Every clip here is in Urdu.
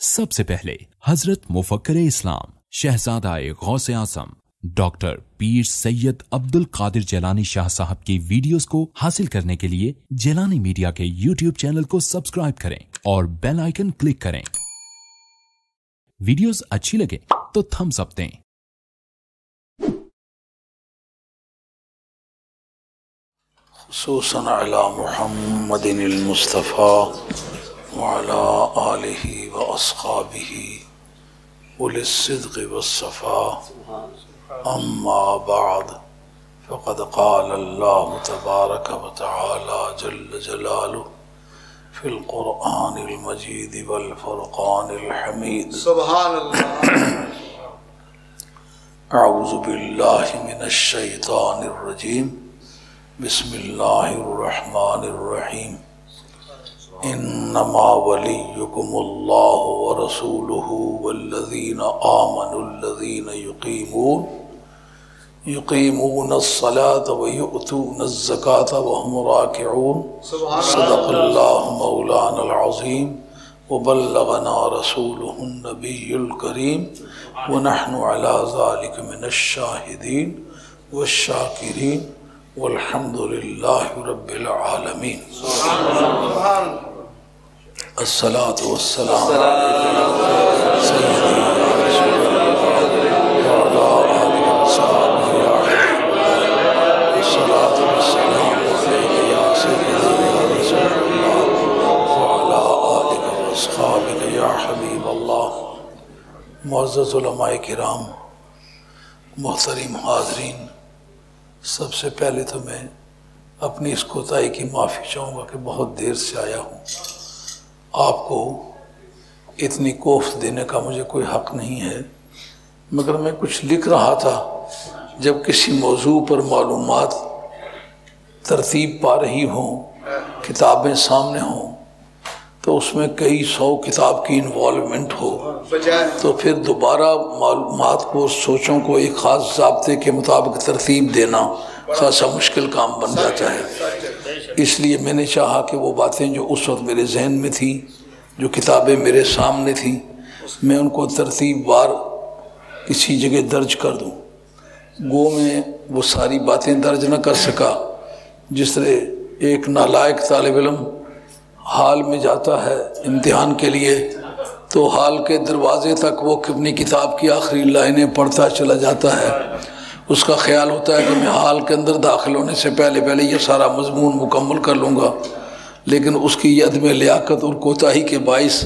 سب سے پہلے حضرت مفکر اسلام شہزادہ غوث اعظم ڈاکٹر پیر سید عبد القادر جیلانی شاہ صاحب کی ویڈیوز کو حاصل کرنے کے لیے جیلانی میڈیا کے یوٹیوب چینل کو سبسکرائب کریں اور بیل آئیکن کلک کریں۔ ویڈیوز اچھی لگے تو تھمز اپ دیں۔ خصوصاً علی محمد المصطفیٰ وعلی آلہ واصحابہ اولی الصدق والصفاء، اما بعد فقد قال اللہ تبارک وتعالی جل جلالہ فی القرآن المجید والفرقان الحمید۔ سبحان اللہ۔ اعوذ باللہ من الشیطان الرجیم، بسم اللہ الرحمن الرحیم۔ انما ولیکم اللہ ورسولہ والذین آمنوا الذین یقیمون الصلاة ویؤتون الزکاة وهم راکعون۔ صدق اللہ مولانا العظیم وبلغنا رسولہ النبی الکریم ونحن علی ذلک من الشاہدین والشاکرین والحمد للہ رب العالمین۔ الصلاة والسلام علیکم سیدی یا رسول اللہ وعلا آلہ وصحبہ یا حبیب اللہ۔ الصلاة والسلام علیکم یا سیدی یا رسول اللہ وعلا آلہ وصحبہ یا حبیب اللہ۔ معزز علماء کرام، محترم حاضرین، سب سے پہلے تو میں اپنی اس کوتاہی کی معافی چاہوں گا کہ بہت دیر سے آیا ہوں۔ آپ کو اتنی کوفت دینے کا مجھے کوئی حق نہیں ہے، مگر میں کچھ لکھ رہا تھا۔ جب کسی موضوع پر معلومات ترتیب پا رہی ہوں، کتابیں سامنے ہوں، تو اس میں کئی سو کتاب کی انوالومنٹ ہو، تو پھر دوبارہ معلومات کو، سوچوں کو ایک خاص ضابطے کے مطابق ترتیب دینا خاصا مشکل کام بن جاتا ہے۔ اس لیے میں نے چاہا کہ وہ باتیں جو اس وقت میرے ذہن میں تھیں، جو کتابیں میرے سامنے تھیں، میں ان کو ترتیب وار کسی جگہ درج کر دوں۔ گو میں وہ ساری باتیں درج نہ کر سکا۔ جس طرح ایک نالائق طالب علم حال میں جاتا ہے امتحان کے لیے، تو حال کے دروازے تک وہ اپنی کتاب کی آخری لائنیں پڑھتا چلا جاتا ہے۔ اس کا خیال ہوتا ہے کہ میں حال کے اندر داخل ہونے سے پہلے یہ سارا مضمون مکمل کر لوں گا، لیکن اس کی عدم لیاقت اور کوتاہی کے باعث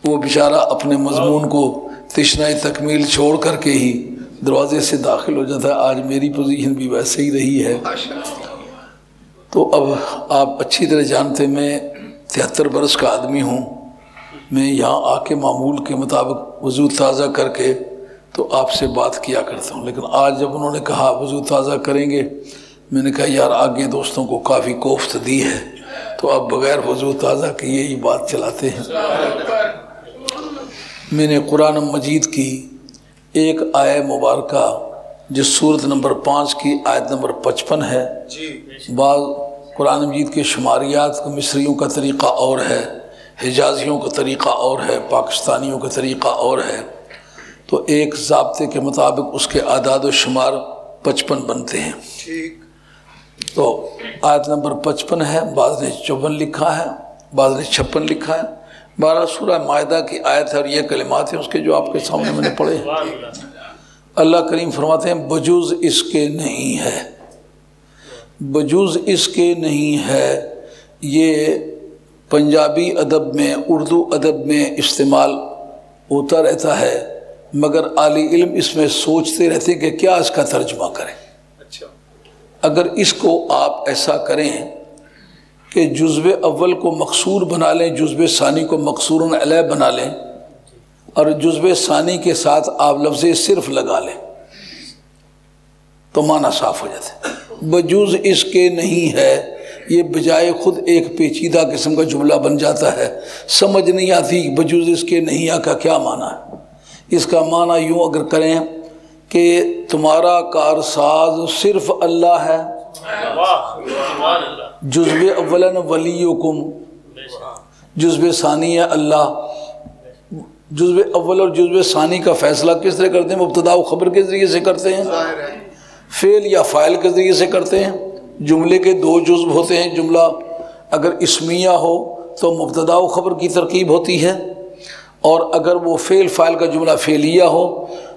وہ بیچارہ اپنے مضمون کو تشنہ تکمیل چھوڑ کر کے ہی دروازے سے داخل ہو جاتا ہے۔ آج میری پوزیشن بھی ویسے ہی رہی ہے۔ تو اب آپ اچھی طرح جانتے میں 73 برس کا آدمی ہوں۔ میں یہاں آ کے معمول کے مطابق وضو تازہ کر کے تو آپ سے بات کیا کرتا ہوں، لیکن آج جب انہوں نے کہا وضو تازہ کریں گے، میں نے کہا یار آگے دوستوں کو کافی کوفت دی ہے، تو اب بغیر وضو تازہ کیے ہی بات چلاتے ہیں۔ میں نے قرآن مجید کی ایک آیہ مبارکہ جس سورت نمبر 5 کی آیت نمبر 55 ہے، بعض قرآن مجید کے شماریات کو مصریوں کا طریقہ اور ہے، حجازیوں کا طریقہ اور ہے، پاکستانیوں کا طریقہ اور ہے، تو ایک ضابطے کے مطابق اس کے اعداد و شمار 55 بنتے ہیں۔ تو آیت نمبر 55 ہے، بعض نے 54 لکھا ہے، بعض نے 56 لکھا ہے۔ 12 سورہ مائدہ کی آیت ہے اور یہ کلمات ہیں اس کے جو آپ کے سامنے میں نے پڑھے ہیں۔ اللہ کریم فرماتے ہیں بجوز اس کے نہیں ہے، بجوز اس کے نہیں ہے۔ یہ پنجابی ادب میں، اردو ادب میں استعمال ہوتا رہتا ہے، مگر عالی علم اس میں سوچتے رہتے کہ کیا اس کا ترجمہ کریں۔ اگر اس کو آپ ایسا کریں کہ جزو اول کو مقصور بنا لیں، جزو ثانی کو مقصور علیہ بنا لیں، اور جزو ثانی کے ساتھ آپ لفظ صرف لگا لیں تو معنی صاف ہو جاتا ہے۔ بجوز اس کے نہیں ہے، یہ بجائے خود ایک پیچیدہ قسم کا جملہ بن جاتا ہے، سمجھ نہیں آتی بجوز اس کے نہیں کا کیا معنی ہے۔ اس کا معنی یوں اگر کریں کہ تمہارا کارساز صرف اللہ ہے، جزو اولاً ولیکم، جزو ثانی اللہ، جزو اول اور جزو ثانی کا فیصلہ کس طرح کرتے ہیں؟ مبتدا و خبر کے ذریعے سے کرتے ہیں، فعل یا فاعل کے ذریعے سے کرتے ہیں۔ جملے کے دو جزو ہوتے ہیں، جملہ اگر اسمیہ ہو تو مبتدا و خبر کی ترکیب ہوتی ہے، اور اگر وہ فعل فاعل کا جملہ فعلیہ ہو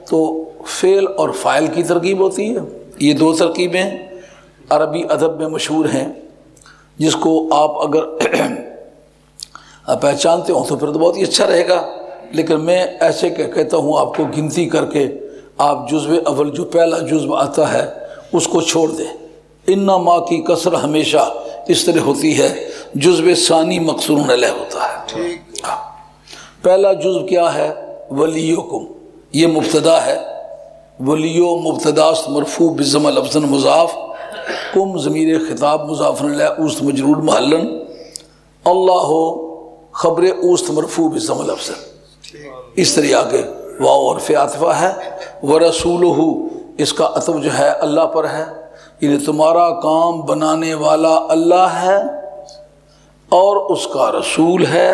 تو فعل اور فاعل کی ترکیب ہوتی ہے۔ یہ دو ترکیبیں عربی ادب میں مشہور ہیں، جس کو آپ اگر پہچانتے ہوں تو پھر تو بہت ہی اچھا رہے گا، لیکن میں ایسے کہتا ہوں آپ کو گنتی کر کے آپ جزو اول جو پہلا جزو آتا ہے اس کو چھوڑ دیں۔ انما کی کسر ہمیشہ اس طرح ہوتی ہے، جزو ثانی مقصور علیہ ہوتا ہے۔ پہلا جزو کیا ہے؟ ولیکم، یہ مبتدا ہے، ولیو مبتدا مرفوع بضم لفظ مضاف، کم ضمیر خطاب مضاف الیہ اوست مجرور محلن، اللہ خبر اوست مرفوع بضم لفظ، اس طرح آگے واو اور فی عاطفہ ہے، ورسولہ اس کا عطف جو ہے اللہ پر ہے، یعنی تمہارا کام بنانے والا اللہ ہے اور اس کا رسول ہے،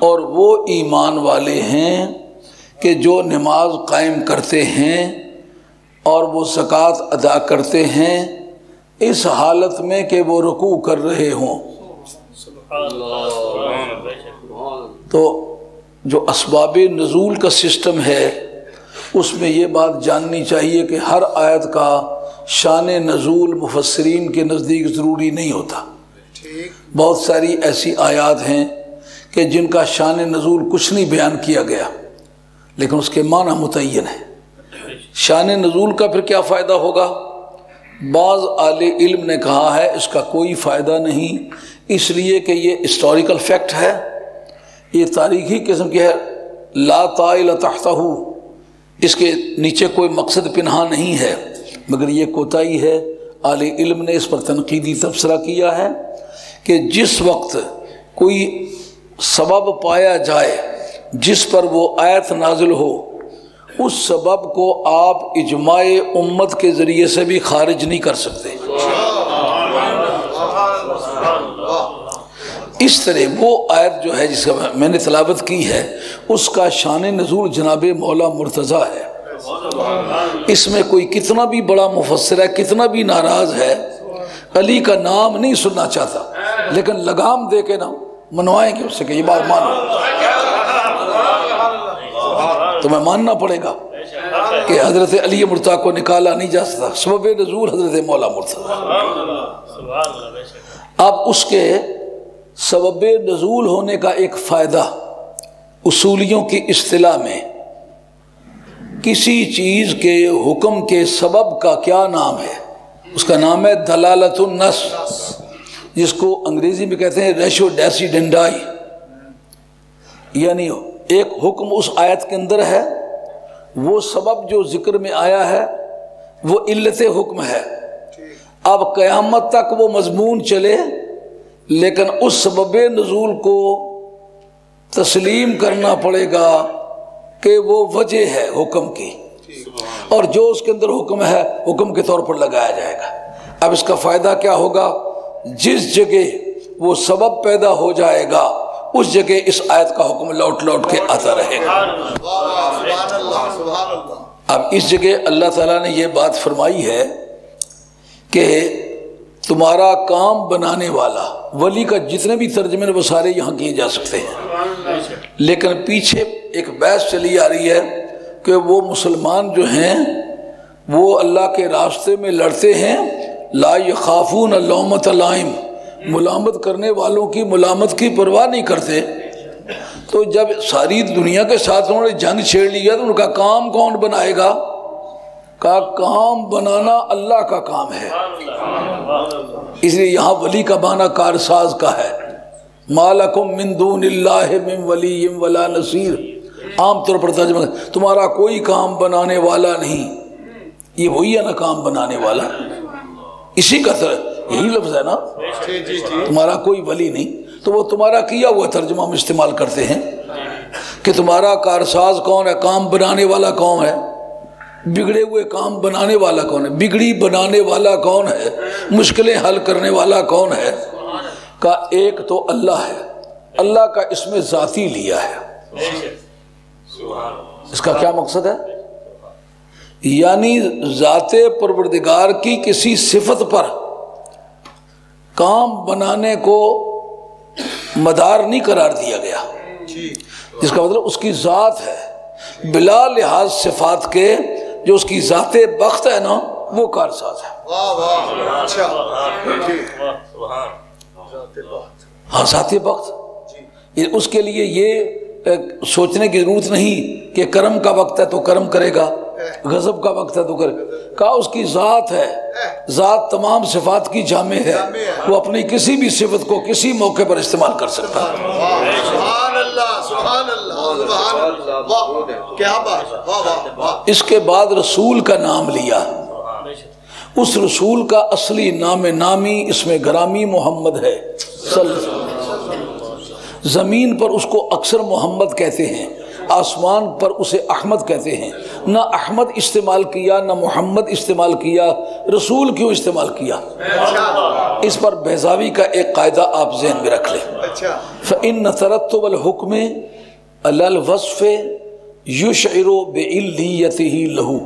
اور وہ ایمان والے ہیں کہ جو نماز قائم کرتے ہیں اور وہ زکوٰۃ ادا کرتے ہیں اس حالت میں کہ وہ رکوع کر رہے ہوں۔ تو جو اسباب نزول کا سسٹم ہے اس میں یہ بات جاننی چاہیے کہ ہر آیت کا شان نزول مفسرین کے نزدیک ضروری نہیں ہوتا۔ بہت ساری ایسی آیات ہیں کہ جن کا شان نزول کچھ نہیں بیان کیا گیا لیکن اس کے معنی متعین ہے۔ شان نزول کا پھر کیا فائدہ ہوگا؟ بعض اہل علم نے کہا ہے اس کا کوئی فائدہ نہیں، اس لیے کہ یہ ہسٹوریکل فیکٹ ہے، یہ تاریخی قسم کی ہے، لا طائل تحتہ، اس کے نیچے کوئی مقصد پنہا نہیں ہے، مگر یہ کوتاہی ہے۔ اہل علم نے اس پر تنقیدی تبصرہ کیا ہے کہ جس وقت کوئی سبب پایا جائے جس پر وہ آیت نازل ہو، اس سبب کو آپ اجماع امت کے ذریعے سے بھی خارج نہیں کر سکتے۔ اس طرح وہ آیت جو ہے جس کا میں نے تلاوت کی ہے اس کا شان نزول جناب مولا مرتضیٰ ہے۔ اس میں کوئی کتنا بھی بڑا مفسر ہے، کتنا بھی ناراض ہے، علی کا نام نہیں سننا چاہتا، لیکن لگام دے کے نا منوائیں گے اس سے کہ یہ بات مانو، تمہیں ماننا پڑے گا کہ حضرت علی مرتضیٰ کو نکالا نہیں جا سکتا، سبب نزول حضرت مولا مرتضیٰ۔ اب اس کے سبب نزول ہونے کا ایک فائدہ اصولیوں کی اصطلاح میں کسی چیز کے حکم کے سبب کا کیا نام ہے؟ اس کا نام ہے دلالت النص، جس کو انگریزی میں کہتے ہیں ریشو ڈیسیڈنڈائی، یعنی ایک حکم اس آیت کے اندر ہے، وہ سبب جو ذکر میں آیا ہے وہ علت حکم ہے، اب قیامت تک وہ مضمون چلے، لیکن اس سبب نزول کو تسلیم کرنا پڑے گا کہ وہ وجہ ہے حکم کی، اور جو اس کے اندر حکم ہے حکم کے طور پر لگایا جائے گا۔ اب اس کا فائدہ کیا ہوگا؟ جس جگہ وہ سبب پیدا ہو جائے گا اس جگہ اس آیت کا حکم لوٹ لوٹ کے آتا رہے گا۔ اب اس جگہ اللہ تعالیٰ نے یہ بات فرمائی ہے کہ تمہارا کام بنانے والا، ولی کا جتنے بھی ترجمے وہ سارے یہاں کیے جا سکتے ہیں، لیکن پیچھے ایک بحث چلی آ رہی ہے کہ وہ مسلمان جو ہیں وہ اللہ کے راستے میں لڑتے ہیں، لا یخافون لومۃ لائم، ملامت کرنے والوں کی ملامت کی پرواہ نہیں کرتے۔ تو جب ساری دنیا کے ساتھ انہوں نے جنگ چھیڑ لیا تو ان کا کام کون بنائے گا؟ کا کام بنانا اللہ کا کام ہے، اس لیے یہاں ولی کا معنی کارساز کا ہے۔ ما لکم من دون اللہ من ولی ولا نصیر، عام طور پر ترجمہ تمہارا کوئی کام بنانے والا نہیں، یہ وہی ہے نا کام بنانے والا، اسی کا یہی لفظ ہے نا، تمہارا کوئی ولی نہیں، تو وہ تمہارا کیا ہوا ترجمہ ہم استعمال کرتے ہیں کہ تمہارا کارساز کون ہے، کام بنانے والا کون ہے، بگڑے ہوئے کام بنانے والا کون ہے، بگڑی بنانے والا کون ہے، مشکلیں حل کرنے والا کون ہے؟ کا ایک تو اللہ ہے، اللہ کا اس میں ذاتی لیا ہے، اس کا کیا مقصد ہے؟ یعنی ذات پروردگار کی کسی صفت پر کام بنانے کو مدار نہیں قرار دیا گیا، جس کا مطلب اس کی ذات ہے بلا لحاظ صفات کے، جو اس کی ذات بخت ہے نا وہ کارساز ہے۔ ہاں ذات بخت، اس کے لیے یہ سوچنے کی ضرورت نہیں کہ کرم کا وقت ہے تو کرم کرے گا، غضب کا وقت ہے تو کرے گا، کہا اس کی ذات ہے، ذات تمام صفات کی جامع ہے، وہ اپنی کسی بھی صفت کو کسی موقع پر استعمال کر سکتا ہے۔ سبحان اللہ، سبحان اللہ، سبحان اللہ، کیا بات۔ اس کے بعد رسول کا نام لیا، اس رسول کا اصلی نام نامی اس میں گرامی محمد ہے صلی اللہ علیہ وسلم۔ زمین پر اس کو اکثر محمد کہتے ہیں، آسمان پر اسے احمد کہتے ہیں۔ نہ احمد استعمال کیا نہ محمد استعمال کیا، رسول کیوں استعمال کیا؟ اس پر بیضاوی کا ایک قاعدہ آپ ذہن میں رکھ لیں، فَإِنَّ تَرَتُّبَ الْحُكْمِ عَلَى الْوَصْفِ يُشْعِرُ بِعِلِّيَّتِهِ لَهُ،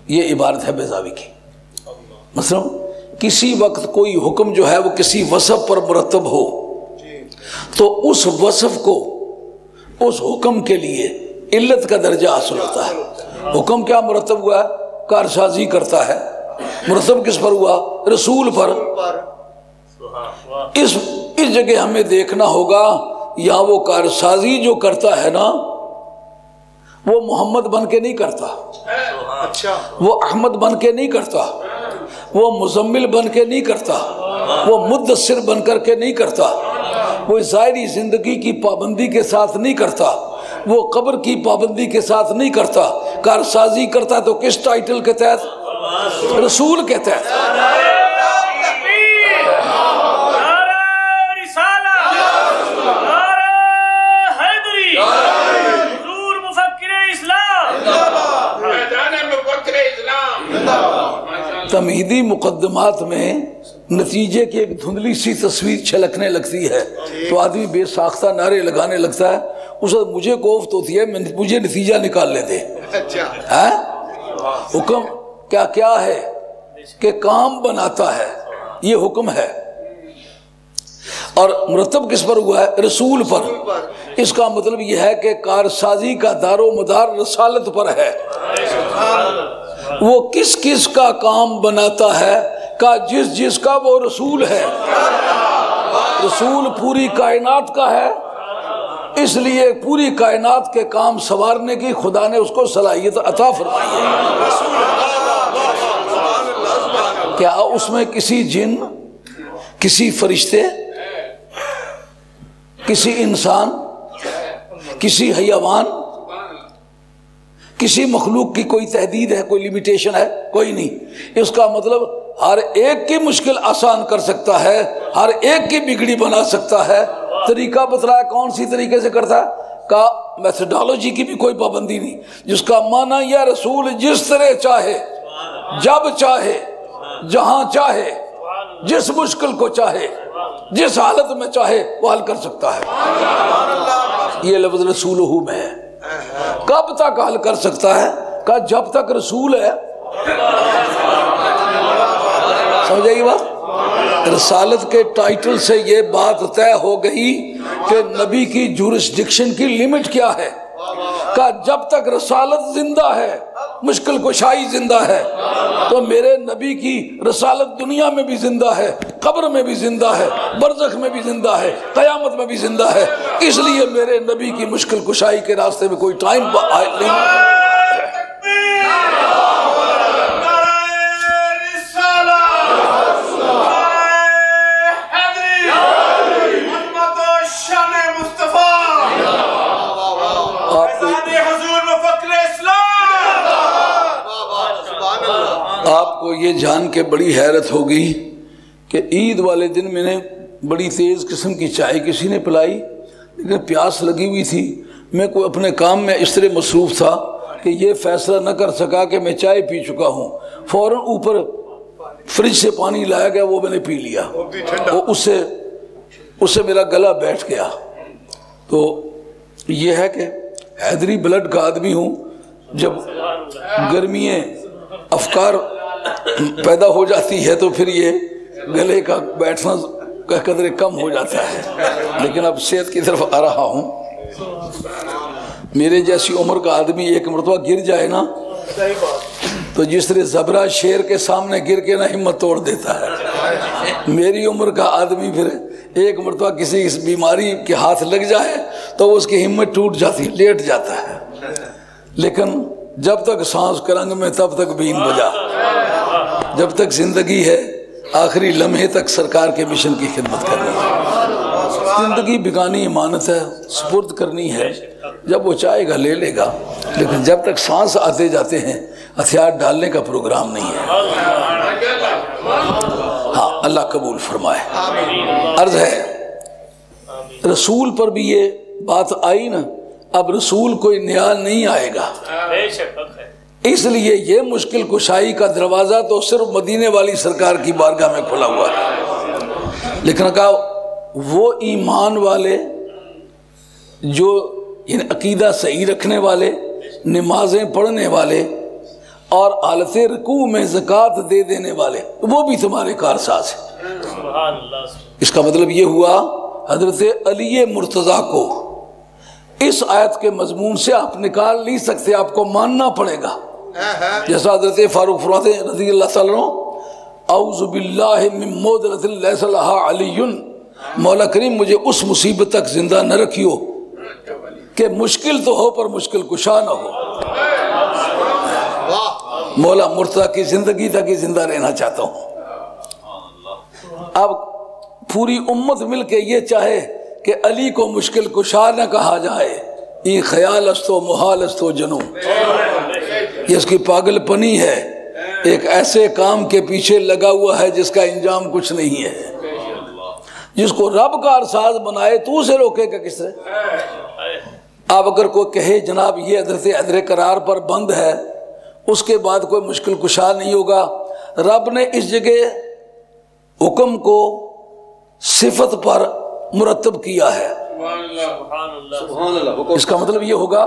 یہ عبارت ہے بیضاوی کی۔ مثلا کسی وقت کوئی حکم جو ہے وہ کسی وصف پر مرتب ہو تو اس وصف کو اس حکم کے لیے علت کا درجہ حاصل ہوتا ہے۔ حکم کیا مرتب ہوا ہے؟ کارسازی کرتا ہے، مرتب کس پر ہوا؟ رسول پر۔ اس جگہ ہمیں دیکھنا ہوگا یہاں وہ کارسازی جو کرتا ہے نا وہ محمد بن کے نہیں کرتا، وہ احمد بن کے نہیں کرتا، وہ مزمل بن کے نہیں کرتا، وہ مدثر بن کر کے نہیں کرتا، وہ ظاہری زندگی کی پابندی کے ساتھ نہیں کرتا، وہ قبر کی پابندی کے ساتھ نہیں کرتا۔ کارسازی کرتا ہے تو کس ٹائٹل کے تحت؟ رسول کے تحت۔ تمہیدی مقدمات میں نتیجے کی ایک دھندلی سی تصویر چھلکنے لگتی ہے تو آدمی بے ساختہ نعرے لگانے لگتا ہے، اس وقت مجھے کوفت ہوتی ہے مجھے نتیجہ نکالنے دے۔ حکم کیا کیا ہے کہ کام بناتا ہے، یہ حکم ہے، اور مرتب کس پر ہوا ہے؟ رسول پر۔ اس کا مطلب یہ ہے کہ کارسازی کا دار و مدار رسالت پر ہے۔ وہ کس کس کا کام بناتا ہے؟ کا جس جس کا وہ رسول ہے۔ رسول پوری کائنات کا ہے، اس لیے پوری کائنات کے کام سنوارنے کی خدا نے اس کو صلاحیت عطا فرمائی ہے۔ کیا اس میں کسی جن، کسی فرشتے، کسی انسان، کسی حیوان، کسی مخلوق کی کوئی تحدید ہے، کوئی لیمیٹیشن ہے؟ کوئی نہیں۔ اس کا مطلب ہر ایک کی مشکل آسان کر سکتا ہے، ہر ایک کی بگڑی بنا سکتا ہے۔ طریقہ بتلایا کون سی طریقے سے کرتا ہے؟ کا میتھڈالوجی کی بھی کوئی پابندی نہیں، جس کا معنی یا رسول جس طرح چاہے، جب چاہے، جہاں چاہے، جس مشکل کو چاہے، جس حالت میں چاہے وہ حل کر سکتا ہے۔ یہ لفظ رسولہ میں ہے۔ کب تک حل کر سکتا ہے؟ کہ جب تک رسول ہے۔ سمجھے گی بات؟ رسالت کے ٹائٹل سے یہ بات طے ہو گئی کہ نبی کی جورسڈکشن کی لمٹ کیا ہے۔ کہ جب تک رسالت زندہ ہے، مشکل کشائی زندہ ہے، تو میرے نبی کی رسالت دنیا میں بھی زندہ ہے، قبر میں بھی زندہ ہے، برزخ میں بھی زندہ ہے، قیامت میں بھی زندہ ہے۔ اس لیے میرے نبی کی مشکل کشائی کے راستے میں کوئی ٹائم نہیں۔ آپ کو یہ جان کے بڑی حیرت ہوگی کہ عید والے دن میں نے بڑی تیز قسم کی چائے کسی نے پلائی، لیکن پیاس لگی ہوئی تھی، میں کوئی اپنے کام میں اس طرح مصروف تھا کہ یہ فیصلہ نہ کر سکا کہ میں چائے پی چکا ہوں۔ فوراً اوپر فریج سے پانی لایا گیا، وہ میں نے پی لیا، اس سے میرا گلا بیٹھ گیا۔ تو یہ ہے کہ حیدری بلڈ کا آدمی ہوں، جب گرمیاں افکار پیدا ہو جاتی ہے تو پھر یہ گلے کا بیٹھنا کا قدر کم ہو جاتا ہے، لیکن اب صحت کی طرف آ رہا ہوں۔ میرے جیسی عمر کا آدمی ایک مرتبہ گر جائے نا تو جس طرح زبرہ شیر کے سامنے گر کے نہ ہمت توڑ دیتا ہے، میری عمر کا آدمی پھر ایک مرتبہ کسی اس بیماری کے ہاتھ لگ جائے تو اس کی ہمت ٹوٹ جاتی، لیٹ جاتا ہے۔ لیکن جب تک سانس کرنگ میں تب تک بین بجا، جب تک زندگی ہے آخری لمحے تک سرکار کے مشن کی خدمت کرنی ہے۔ زندگی بیگانی امانت ہے، سپرد کرنی ہے، جب وہ چاہے گا لے لے گا، لیکن جب تک سانس آتے جاتے ہیں ہتھیار ڈالنے کا پروگرام نہیں ہے۔ ہاں اللہ قبول فرمائے۔ عرض ہے رسول پر بھی یہ بات آئی نا، اب رسول کوئی نیا نہیں آئے گا، اس لیے یہ مشکل کشائی کا دروازہ تو صرف مدینے والی سرکار کی بارگاہ میں کھلا ہوا ہے۔ لیکن کہا وہ ایمان والے جو ان عقیدہ صحیح رکھنے والے، نمازیں پڑھنے والے اور حالت رکوع میں زکوٰۃ دے دینے والے، وہ بھی تمہارے کارساز ہیں۔ اس کا مطلب یہ ہوا حضرت علی مرتضیٰ کو اس آیت کے مضمون سے آپ نکال نہیں سکتے، آپ کو ماننا پڑے گا۔ جیسا حضرت فاروق فرماتے ہیں رضی اللہ تعالیٰ عنہ، اعوذ باللہ من مودلۃ لیس لہا علی، مولا کریم مجھے اس مصیبت تک زندہ نہ رکھیو کہ مشکل تو ہو پر مشکل کشا نہ ہو۔ مولا مرتضیٰ کی زندگی تک ہی زندہ رہنا چاہتا ہوں۔ اب پوری امت مل کے یہ چاہے کہ علی کو مشکل کشا نہ کہا جائے، یہ خیال است و محال است و جنوں، یہ اس کی پاگل پنی ہے، ایک ایسے کام کے پیچھے لگا ہوا ہے جس کا انجام کچھ نہیں ہے۔ جس کو رب کا ارساز بنائے تو اسے روکے گا کس طرح؟ آپ اگر کوئی کہے جناب یہ حضرت حیدر قرار پر بند ہے، اس کے بعد کوئی مشکل کشا نہیں ہوگا، رب نے اس جگہ حکم کو صفت پر مرتب کیا ہے۔ اس کا مطلب یہ ہوگا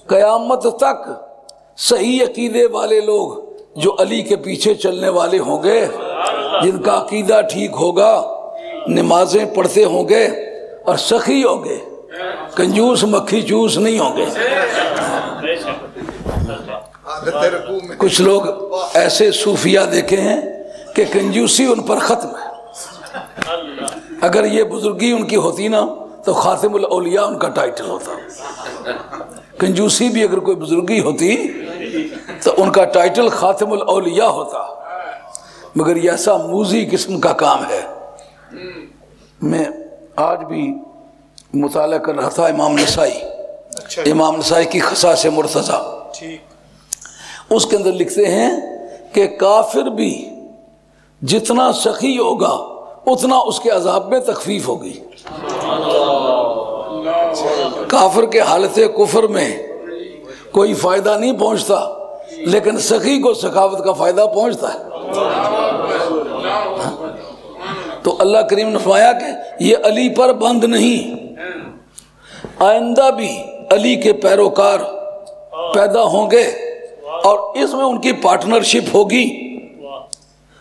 قیامت تک صحیح عقیدے والے لوگ جو علی کے پیچھے چلنے والے ہوں گے، جن کا عقیدہ ٹھیک ہوگا، نمازیں پڑھتے ہوں گے اور سخی ہوں گے، کنجوس مکھی چوس نہیں ہوں گے۔ کچھ لوگ ایسے صوفیہ دیکھے ہیں کہ کنجوسی ان پر ختم ہے، اگر یہ بزرگی ان کی ہوتی نا تو خاتم الاولیاء ان کا ٹائٹل ہوتا، کنجوسی بھی اگر کوئی بزرگی ہوتی تو ان کا ٹائٹل خاتم الاولیاء ہوتا، مگر یہ ایسا موذی قسم کا کام ہے۔ میں آج بھی مطالعہ کر رہا تھا امام نسائی کی خصائص مرتضیٰ، اس کے اندر لکھتے ہیں کہ کافر بھی جتنا سخی ہوگا اتنا اس کے عذاب میں تخفیف ہوگی۔ کافر کے حالت کفر میں کوئی فائدہ نہیں پہنچتا، لیکن سخی کو سخاوت کا فائدہ پہنچتا ہے۔ تو اللہ کریم نے فرمایا کہ یہ علی پر بند نہیں، آئندہ بھی علی کے پیروکار پیدا ہوں گے اور اس میں ان کی پارٹنرشپ ہوگی۔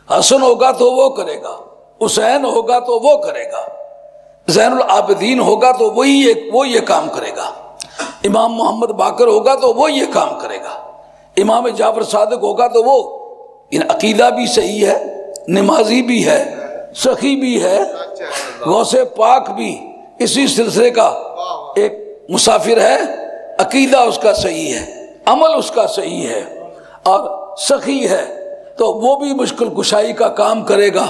حسن ہوگا تو وہ کرے گا، حسین ہوگا تو وہ کرے گا، زین العابدین ہوگا تو وہ یہ کام کرے گا، امام محمد باقر ہوگا تو وہ یہ کام کرے گا، امام جعفر صادق ہوگا تو وہ عقیدہ بھی صحیح ہے، نمازی بھی ہے، سخی بھی ہے، غوث پاک بھی اسی سلسلے کا ایک مسافر ہے، عقیدہ اس کا صحیح ہے، عمل اس کا صحیح ہے اور سخی ہے، تو وہ بھی مشکل کشائی کا کام کرے گا۔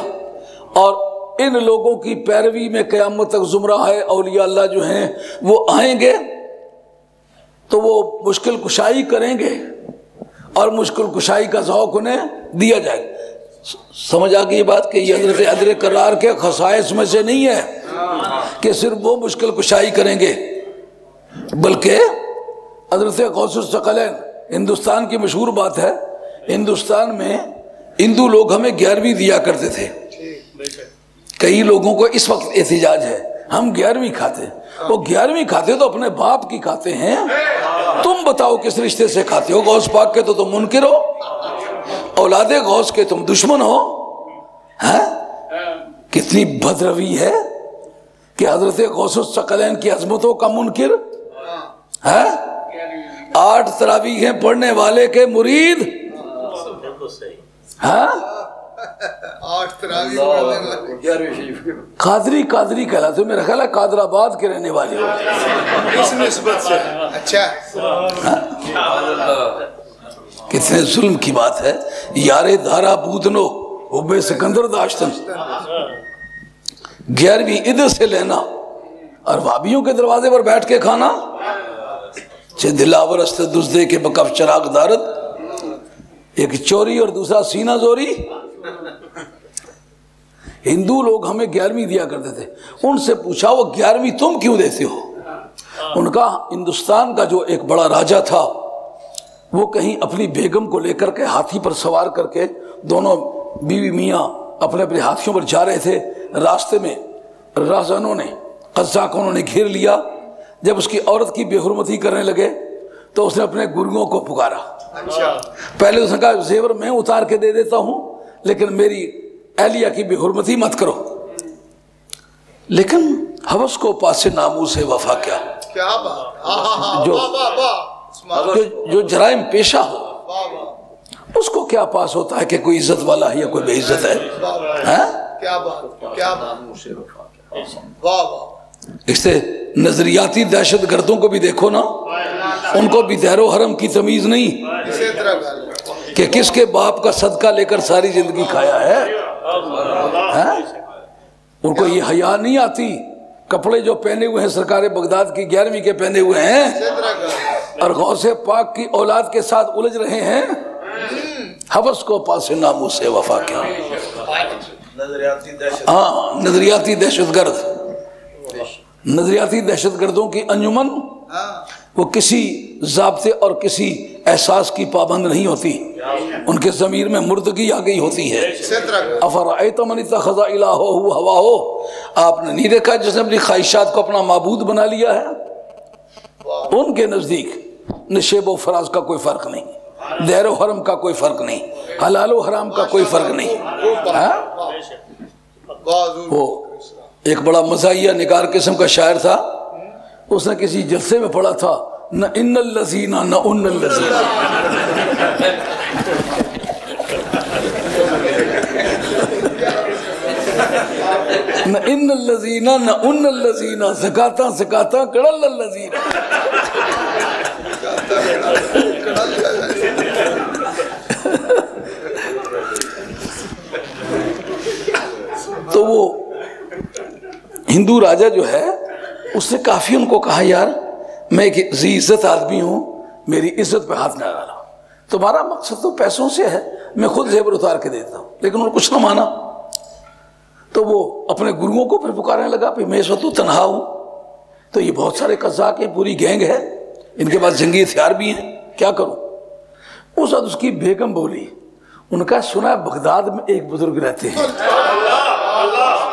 اور ان لوگوں کی پیروی میں قیامت تک زمرہ ہے اولیاء اللہ جو ہیں وہ آئیں گے تو وہ مشکل کشائی کریں گے اور مشکل کشائی کا ذوق انہیں دیا جائے گا۔ سمجھ آ گئی یہ بات کہ یہ حضرت حیدر قرار کے خصائص میں سے نہیں ہے کہ صرف وہ مشکل کشائی کریں گے، بلکہ حضرت غوث الثقلین، ہندوستان کی مشہور بات ہے، ہندوستان میں ہندو لوگ ہمیں 11ویں دیا کرتے تھے، کئی لوگوں کو اس وقت احتجاج ہے ہم 11ویں کھاتے ہیں، وہ 11ویں کھاتے تو اپنے باپ کی کھاتے ہیں، تم بتاؤ کس رشتے سے کھاتے ہو؟ غوث پاک کے تو تم منکر ہو، اولاد غوث کے تم دشمن ہو. کتنی بدروی ہے کہ حضرت غوث الثقلین کی عظمتوں کا منکر ہے. 8 تراویحیں پڑھنے والے کے مرید. قادری کہلاتے ہو، میرا خیال ہے قادر آباد کے رہنے والے ہو اس نسبت سے. اچھا کتنے ظلم کی بات ہے. یار دارا بودنو حب سکندر داشتن، 11ویں ادھر سے لینا اور بھابھیوں کے دروازے پر بیٹھ کے کھانا. چھے دلاور است دزدے کے بکف چراغ دارت، ایک چوری اور دوسرا سینہ زوری. ہندو لوگ ہمیں 11ویں دیا کرتے تھے. ان سے پوچھا وہ 11ویں تم کیوں دیتے ہو؟ ان کا ہندوستان کا جو ایک بڑا راجہ تھا وہ کہیں اپنی بیگم کو لے کر کے ہاتھی پر سوار کر کے، دونوں بیوی میاں اپنے اپنے ہاتھیوں پر جا رہے تھے. راستے میں راہزنوں نے، قزاقوں نے گھیر لیا. جب اس کی عورت کی بے حرمتی کرنے لگے تو اس نے اپنے گروہوں کو پکارا. پہلے اس نے کہا زیور میں اتار کے دے دیتا ہوں لیکن میری اہلیہ کی بے حرمتی مت کرو. لیکن حوث کو پاس ناموس سے وفا کیا، جو جرائم پیشہ ہو اس کو کیا پاس ہوتا ہے کہ کوئی عزت والا ہے یا کوئی بے عزت ہے. اس سے نظریاتی دہشت گردوں کو بھی دیکھو نا، ان کو بھی دیر و حرم کی تمیز نہیں کہ کس کے باپ کا صدقہ لے کر ساری زندگی کھایا ہے. ان کو یہ حیا نہیں آتی. کپڑے جو پہنے ہوئے ہیں سرکار بغداد کی 11ویں کے پہنے ہوئے ہیں اور غوث پاک کی اولاد کے ساتھ الجھ رہے ہیں. حوث کو پاس ناموس سے وفا کیا. نظریاتی دہشت گرد، نظریاتی دہشت گردوں کی انجمن وہ کسی ضابطے اور کسی احساس کی پابند نہیں ہوتی. ان کے ضمیر میں مردگی آ گئی ہوتی ہے. افرأیت من اتخذ الہہ ہواہ، آپ نے نہیں دیکھا جس نے اپنی خواہشات کو اپنا معبود بنا لیا ہے؟ ان کے نزدیک نشیب و فراز کا کوئی فرق نہیں، دیر و حرم کا کوئی فرق نہیں، حلال و حرام کا کوئی فرق نہیں. وہ ایک بڑا مزاحیہ نگار قسم کا شاعر تھا، اس نے کسی جلسے میں پڑھا تھا نہ ان الذین نہ ان الذین. نہ ان الذین نہ ان الذین زکاتاں زکاتاں کڑل الذین. تو وہ ہندو راجہ جو ہے اس نے کافی ان کو کہا یار میں ایک ذی عزت آدمی ہوں، میری عزت پہ ہاتھ نہ ڈالا. تمہارا مقصد تو پیسوں سے ہے، میں خود زیور اتار کے دیتا ہوں. لیکن انہوں نے کچھ نہ مانا. تو وہ اپنے گروہوں کو پھر پکارنے لگا کہ میں اس وقت تنہا ہوں. تو یہ بہت سارے قزاق ہیں، پوری گینگ ہے، ان کے پاس جنگی ہتھیار بھی ہیں، کیا کروں؟ اس وقت اس کی بیگم بولی. ان کا سنا بغداد میں ایک بزرگ رہتے ہیں،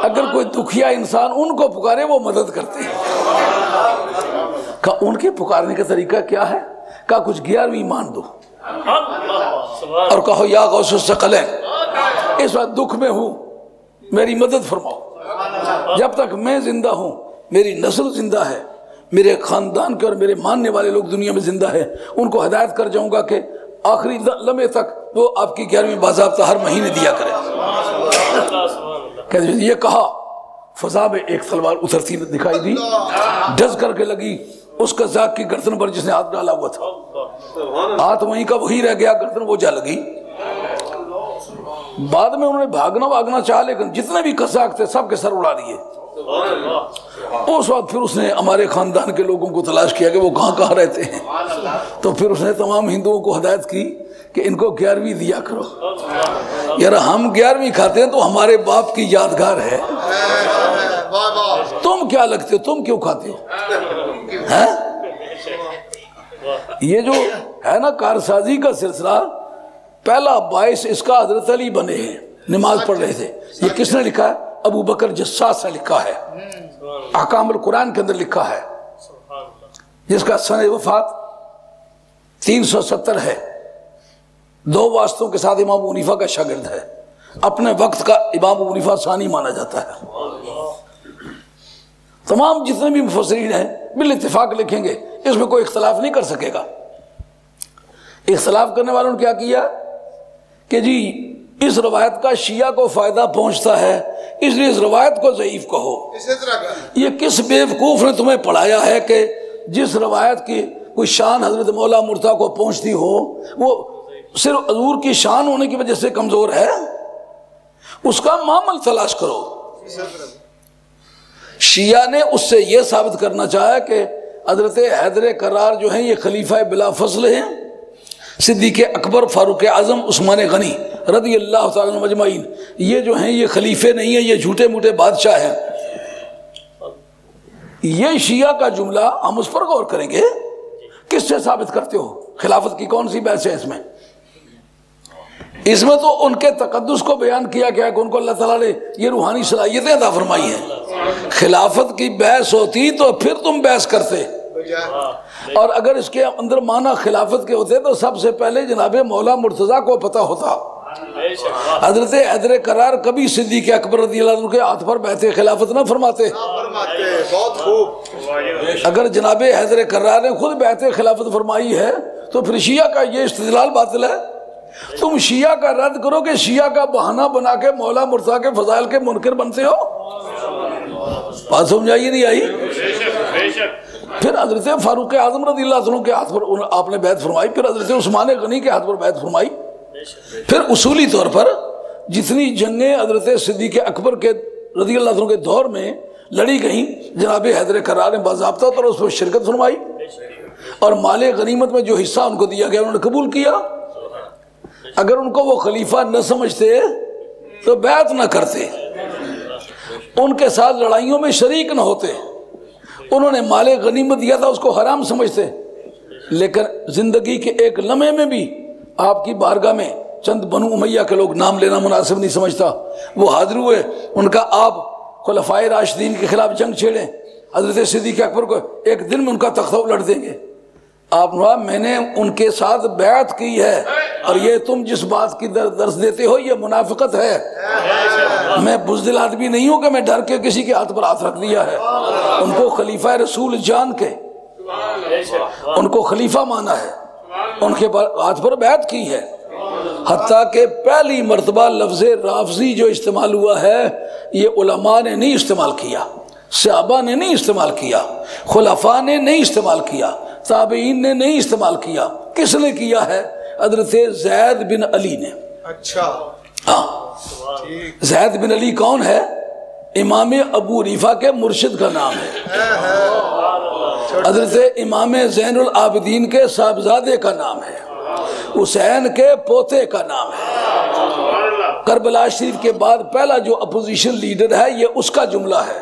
اگر کوئی دکھیا انسان ان کو پکارے وہ مدد کرتے ہیں. کہا ان کے پکارنے کا طریقہ کیا ہے؟ کہا کچھ 11ویں مان دو اور کہو یا غوث الثقلین اس وقت دکھ میں ہوں، میری مدد فرماؤ. جب تک میں زندہ ہوں، میری نسل زندہ ہے، میرے خاندان کے اور میرے ماننے والے لوگ دنیا میں زندہ ہے، ان کو ہدایت کر جاؤں گا کہ آخری لمحے تک وہ آپ کی 11ویں باضابطہ ہر مہینے دیا کرے. یہ کہا فضا میں ایک تلوار اترتی دکھائی دی، ڈز کر کے لگی اس قزاق کی گردن پر جس نے ہاتھ ڈالا ہوا تھا. ہاتھ وہیں کا وہی رہ گیا، گردن وہ جا لگی. بعد میں انہوں نے بھاگنا چاہا لیکن جتنے بھی قزاق تھے سب کے سر اڑا دیے. اس وقت پھر اس نے ہمارے خاندان کے لوگوں کو تلاش کیا کہ وہ کہاں رہتے ہیں. تو پھر اس نے تمام ہندوؤں کو ہدایت کی کہ ان کو 11ویں دیا کرو. یار ہم 11ویں کھاتے ہیں تو ہمارے باپ کی یادگار ہے، تم کیا لگتے ہو؟ تم کیوں کھاتے ہو؟ یہ جو ہے نا کارسازی کا سلسلہ، پہلا باعث اس کا حضرت علی بنے ہیں، نماز پڑھ رہے تھے. یہ کس نے لکھا ہے؟ ابو بکر جساس نے لکھا ہے، احکام القرآن کے اندر لکھا ہے، جس کا سن وفات 370 ہے، 2 واسطوں کے ساتھ امام ابو حنیفہ کا شاگرد ہے، اپنے وقت کا امام ابو حنیفہ ثانی مانا جاتا ہے۔ تمام جتنے بھی مفسرین ہیں بالاتفاق لکھیں گے، اس میں کوئی اختلاف نہیں کر سکے گا۔ اختلاف کرنے والوں نے کیا کیا کہ جی اس روایت کا شیعہ کو فائدہ پہنچتا ہے، اس لیے اس روایت کو ضعیف کہو۔ یہ کس بیوقوف نے تمہیں پڑھایا ہے کہ جس روایت کی کوئی شان حضرت مولا مرتضیٰ کو پہنچتی ہو وہ صرف حضور کی شان ہونے کی وجہ سے کمزور ہے؟ اس کا معمل تلاش کرو۔ شیعہ نے اس سے یہ ثابت کرنا چاہا کہ حضرت حیدر کرار جو ہیں یہ خلیفہ بلا فضل ہیں، صدیق اکبر، فاروق اعظم، عثمان غنی رضی اللہ تعالیٰ عنہم اجمعین یہ جو ہیں یہ خلیفے نہیں ہیں، یہ جھوٹے موٹے بادشاہ ہیں۔ یہ شیعہ کا جملہ ہم اس پر غور کریں گے، کس سے ثابت کرتے ہو؟ خلافت کی کون سی بحث ہے اس میں؟ اس میں تو ان کے تقدس کو بیان کیا گیا کہ ان کو اللہ تعالیٰ نے یہ روحانی صلاحیتیں عطا فرمائی ہیں۔ خلافت کی بحث ہوتی تو پھر تم بحث کرتے، اور اگر اس کے اندر معنی خلافت کے ہوتے تو سب سے پہلے جناب مولا مرتضیٰ کو پتہ ہوتا۔ حضرت حیدر کرار کبھی صدیق اکبر رضی اللہ عنہ کے ہاتھ پر بیعت خلافت نہ فرماتے۔ بہت خوب۔ اگر جناب حیدر کرار نے خود بیعت خلافت فرمائی ہے تو پھر شیعہ کا یہ استدلال باطل ہے۔ تم شیعہ کا رد کرو کہ شیعہ کا بہانہ بنا کے مولا مرتضیٰ کے فضائل کے منکر بنتے ہو۔ بات سمجھائی نہیں آئی؟ پھر حضرت فاروق اعظم رضی اللہ عنہ کے ہاتھ پر آپ نے بیعت فرمائی، پھر حضرت عثمان غنی کے ہاتھ پر بیعت فرمائی، پھر اصولی طور پر جتنی جنگیں حضرت صدیق اکبر کے رضی اللہ عنہ کے دور میں لڑی گئیں جناب حیدر کرار نے باضابطہ طور اس پر شرکت فرمائی، اور مال غنیمت میں جو حصہ ان کو دیا گیا انہوں نے قبول کیا۔ اگر ان کو وہ خلیفہ نہ سمجھتے تو بیعت نہ کرتے، ان کے ساتھ لڑائیوں میں شریک نہ ہوتے، انہوں نے مال غنیمت دیا تھا اس کو حرام سمجھتے، لیکن زندگی کے ایک لمحے میں بھی آپ کی بارگاہ میں چند بنو امیہ کے لوگ نام لینا مناسب نہیں سمجھتا، وہ حاضر ہوئے، ان کا آپ خلفائے راشدین کے خلاف جنگ چھیڑیں، حضرت صدیق اکبر کو ایک دن میں ان کا تختہ الٹ دیں گے۔ آپ نے میں نے ان کے ساتھ بیعت کی ہے، اور یہ تم جس بات کی درس دیتے ہو یہ منافقت ہے۔ میں بزدل آدمی نہیں ہوں کہ میں ڈر کے کسی کے ہاتھ پر ہاتھ رکھ دیا ہے۔ ان کو خلیفہ رسول جان کے ان کو خلیفہ مانا ہے، ان کے ہاتھ پر بیعت کی ہے، حتیٰ کہ پہلی مرتبہ لفظ رافضی جو استعمال ہوا ہے یہ علماء نے نہیں استعمال کیا، صحابہ نے نہیں استعمال کیا، خلفاء نے نہیں استعمال کیا، تابعین نے نہیں استعمال کیا۔ کس نے کیا ہے؟ حضرت زید بن علی نے۔ اچھا، ہاں، زید بن علی کون ہے؟ امام ابو حنیفہ کے مرشد کا نام ہے، حضرت امام زین العابدین کے صاحبزادے کا نام ہے، حسین کے پوتے کا نام ہے۔ کربلا شریف کے بعد پہلا جو اپوزیشن لیڈر ہے یہ اس کا جملہ ہے۔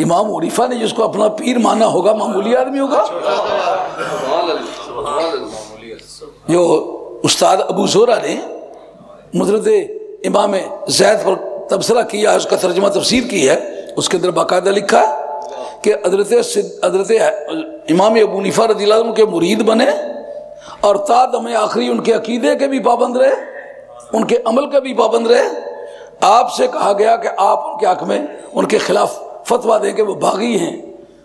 امام حنیفہ نے جس کو اپنا پیر مانا ہوگا معمولی آدمی ہوگا؟ جو استاد ابو زہرہ نے مسند امام زید پر تبصرہ کیا ہے، اس کا ترجمہ تفسیر کی ہے، اس کے اندر باقاعدہ لکھا ہے کہ حضرت امام ابو حنیفہ رضی اللہ عنہ کے مرید بنے، اور تا دم آخری ان کے عقیدے کے بھی پابند رہے، ان کے عمل کے بھی پابند رہے۔ آپ سے کہا گیا کہ آپ ان کے حق میں ان کے خلاف فتویٰ دیں کہ وہ باغی ہیں،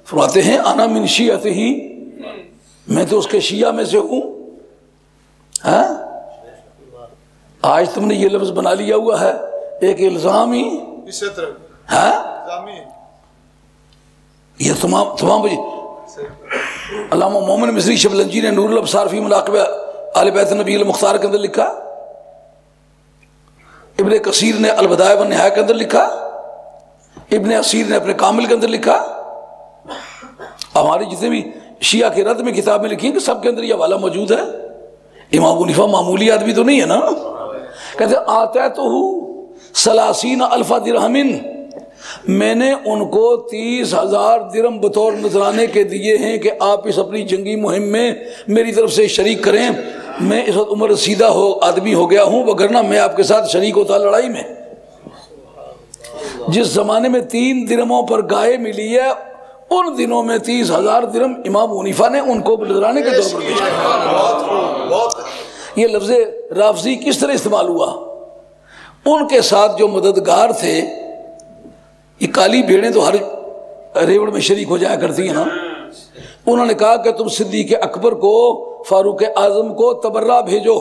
فرماتے ہیں انا من شیعتہ ہی، میں تو اس کے شیعہ میں سے ہوں۔ ہاں، آج تم نے یہ لفظ بنا لیا ہوا ہے ایک الزام ہی، ہاں، یہ تمام علامہ مومن مصری شبلنجی نے نور الابصار فی مناقب آل بیت نبی المختار کے اندر لکھا، ابن کثیر نے البدایہ والنہایہ کے اندر لکھا، ابن اسیر نے اپنے کامل کے اندر لکھا، ہماری جتنے بھی شیعہ کے رد میں کتابیں لکھی ہیں کہ سب کے اندر یہ حوالہ موجود ہے۔ امام ابو حنیفہ معمولی آدمی تو نہیں ہے نا، کہتے آتیتہ 30,000 درہم، میں نے ان کو 30,000 درہم بطور نذرانے کے دیے ہیں کہ آپ اس اپنی جنگی مہم میں میری طرف سے شریک کریں، میں اس وقت عمر رسیدہ آدمی ہو گیا ہوں، وگرنہ میں آپ کے ساتھ شریک ہوتا لڑائی میں۔ جس زمانے میں 3 درہموں پر گائے ملی ہے ان دنوں میں 30,000 درہم امام حنیفہ نے ان کو نذرانے کے طور پر بھیجا۔ یہ لفظ رافضی کس طرح استعمال ہوا؟ ان کے ساتھ جو مددگار تھے، یہ کالی بھیڑیں تو ہر ریوڑ میں شریک ہو جایا کرتی ہیں نا، انہوں نے کہا کہ تم صدیق اکبر کو، فاروق اعظم کو تبرہ بھیجو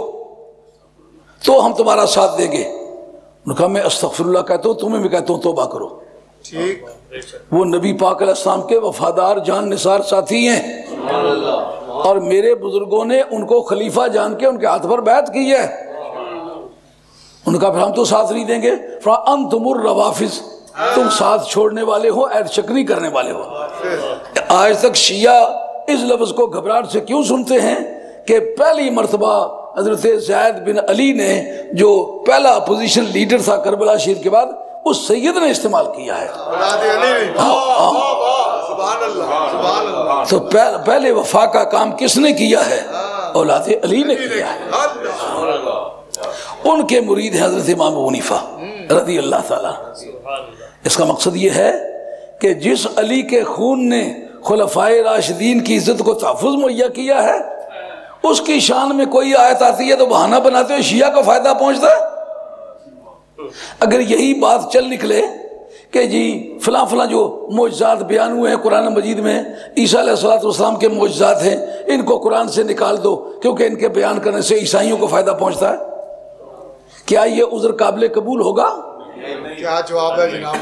تو ہم تمہارا ساتھ دیں گے۔ انہوں نے کہا میں استغفر اللہ کہتا ہوں، تمہیں بھی کہتا ہوں توبہ کرو۔ وہ نبی پاک علیہ السلام کے وفادار جان نثار ساتھی ہیں، اور میرے بزرگوں نے ان کو خلیفہ جان کے ان کے ہاتھ پر بیعت کی ہے۔ انہوں نے کہا پھر ہم تو ساتھ نہیں دیں گے۔ فَأَنْتُمُ الرَّوَافِضُ، تم ساتھ چھوڑنے والے ہو، عہد شکنی کرنے والے ہو۔ آج تک شیعہ اس لفظ کو گھبراہٹ سے کیوں سنتے ہیں کہ پہلی مرتبہ حضرت زید بن علی نے، جو پہلا اپوزیشن لیڈر تھا کربلا شریف کے بعد، اس سید نے استعمال کیا ہے۔ تو پہلے وفا کا کام کس نے کیا ہے؟ اولاد علی نے کیا ہے۔ ان کے مرید ہیں حضرت امام حنیفہ رضی اللہ تعالیٰ۔ اس کا مقصد یہ ہے کہ جس علی کے خون نے خلفائے راشدین کی عزت کو تحفظ مہیا کیا ہے، اس کی شان میں کوئی آیت آتی ہے تو بہانہ بناتے ہوئے شیعہ کو فائدہ پہنچتا ہے۔ اگر یہی بات چل نکلے کہ جی فلاں فلاں جو معجزات بیان ہوئے ہیں قرآن مجید میں، عیسیٰ علیہ السلام کے معجزات ہیں، ان کو قرآن سے نکال دو کیونکہ ان کے بیان کرنے سے عیسائیوں کو فائدہ پہنچتا ہے، کیا یہ عذر قابل قبول ہوگا؟ کیا جواب ہے جناب؟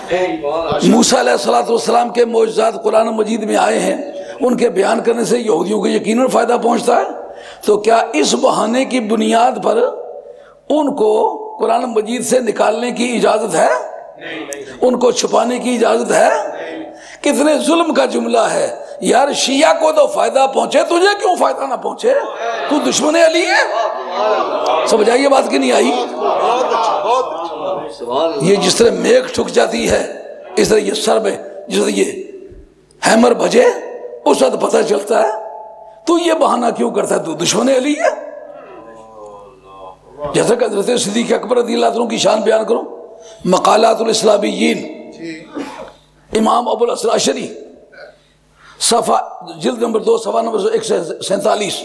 موسیٰ علیہ السلام کے معجزات قرآن مجید میں آئے ہیں، ان کے بیان کرنے سے یہودیوں کو یقیناً فائدہ پہنچتا ہے، تو کیا اس بہانے کی بنیاد پر ان کو قرآن مجید سے نکالنے کی اجازت ہے؟ ان کو چھپانے کی اجازت ہے؟ کتنے ظلم کا جملہ ہے یار، شیعہ کو تو فائدہ پہنچے، تجھے کیوں فائدہ نہ پہنچے؟ تو دشمن علی ہے؟ سمجھ آئیے بات کی نہیں آئی؟ یہ جس طرح میک ٹھک جاتی ہے، اس طرح یہ سر میں جس طرح یہ ہیمر بجے اس وقت پتہ چلتا ہے تو یہ بہانہ کیوں کرتا ہے تو دشمن علی ہے۔ جیسا کہ حضرت صدیق اکبر رضی اللہ عنہ کی شان بیان کرو، مقالات الاسلامیین، امام ابو الحسن اشعری، صفحہ جلد نمبر 2 صفحہ نمبر 147،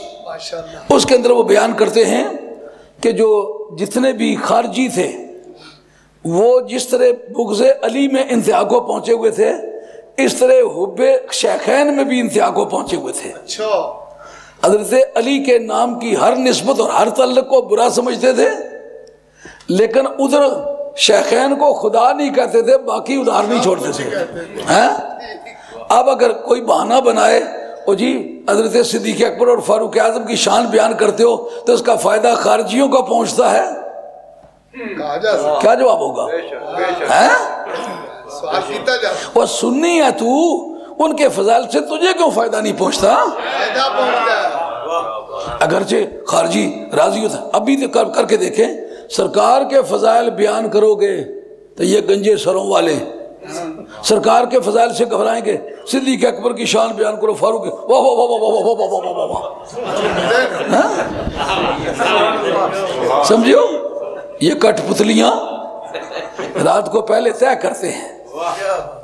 اس کے اندر وہ بیان کرتے ہیں کہ جو جتنے بھی خارجی تھے وہ جس طرح بغض علی میں انتہا کو پہنچے ہوئے تھے، اس طرح حب شیخین میں بھی انتہا کو پہنچے ہوئے تھے۔ حضرت علی کے نام کی ہر نسبت اور ہر تعلق کو برا سمجھتے تھے، لیکن ادھر شیخین کو خدا نہیں کہتے تھے، باقی ادھار نہیں چھوڑتے تھے۔ اب اگر کوئی بہانہ بنائے او جی حضرت صدیق اکبر اور فاروق اعظم کی شان بیان کرتے ہو تو اس کا فائدہ خارجیوں کو پہنچتا ہے، کیا جواب ہوگا؟ وہ سنی ہے تو، ان کے فضائل سے تجھے کیوں فائدہ نہیں پہنچتا؟ اگرچہ خارجی راضی ہوتا، ابھی کر کے دیکھیں، سرکار کے فضائل بیان کرو گے تو یہ گنجے سروں والے سرکار کے فضائل سے گھبرائیں گے، صدیق اکبر کی شان بیان کرو، فاروق واہ واہ واہ واہ واہ واہ واہ واہ واہ، سمجھو؟ یہ کٹ پتلیاں رات کو پہلے طے کرتے ہیں،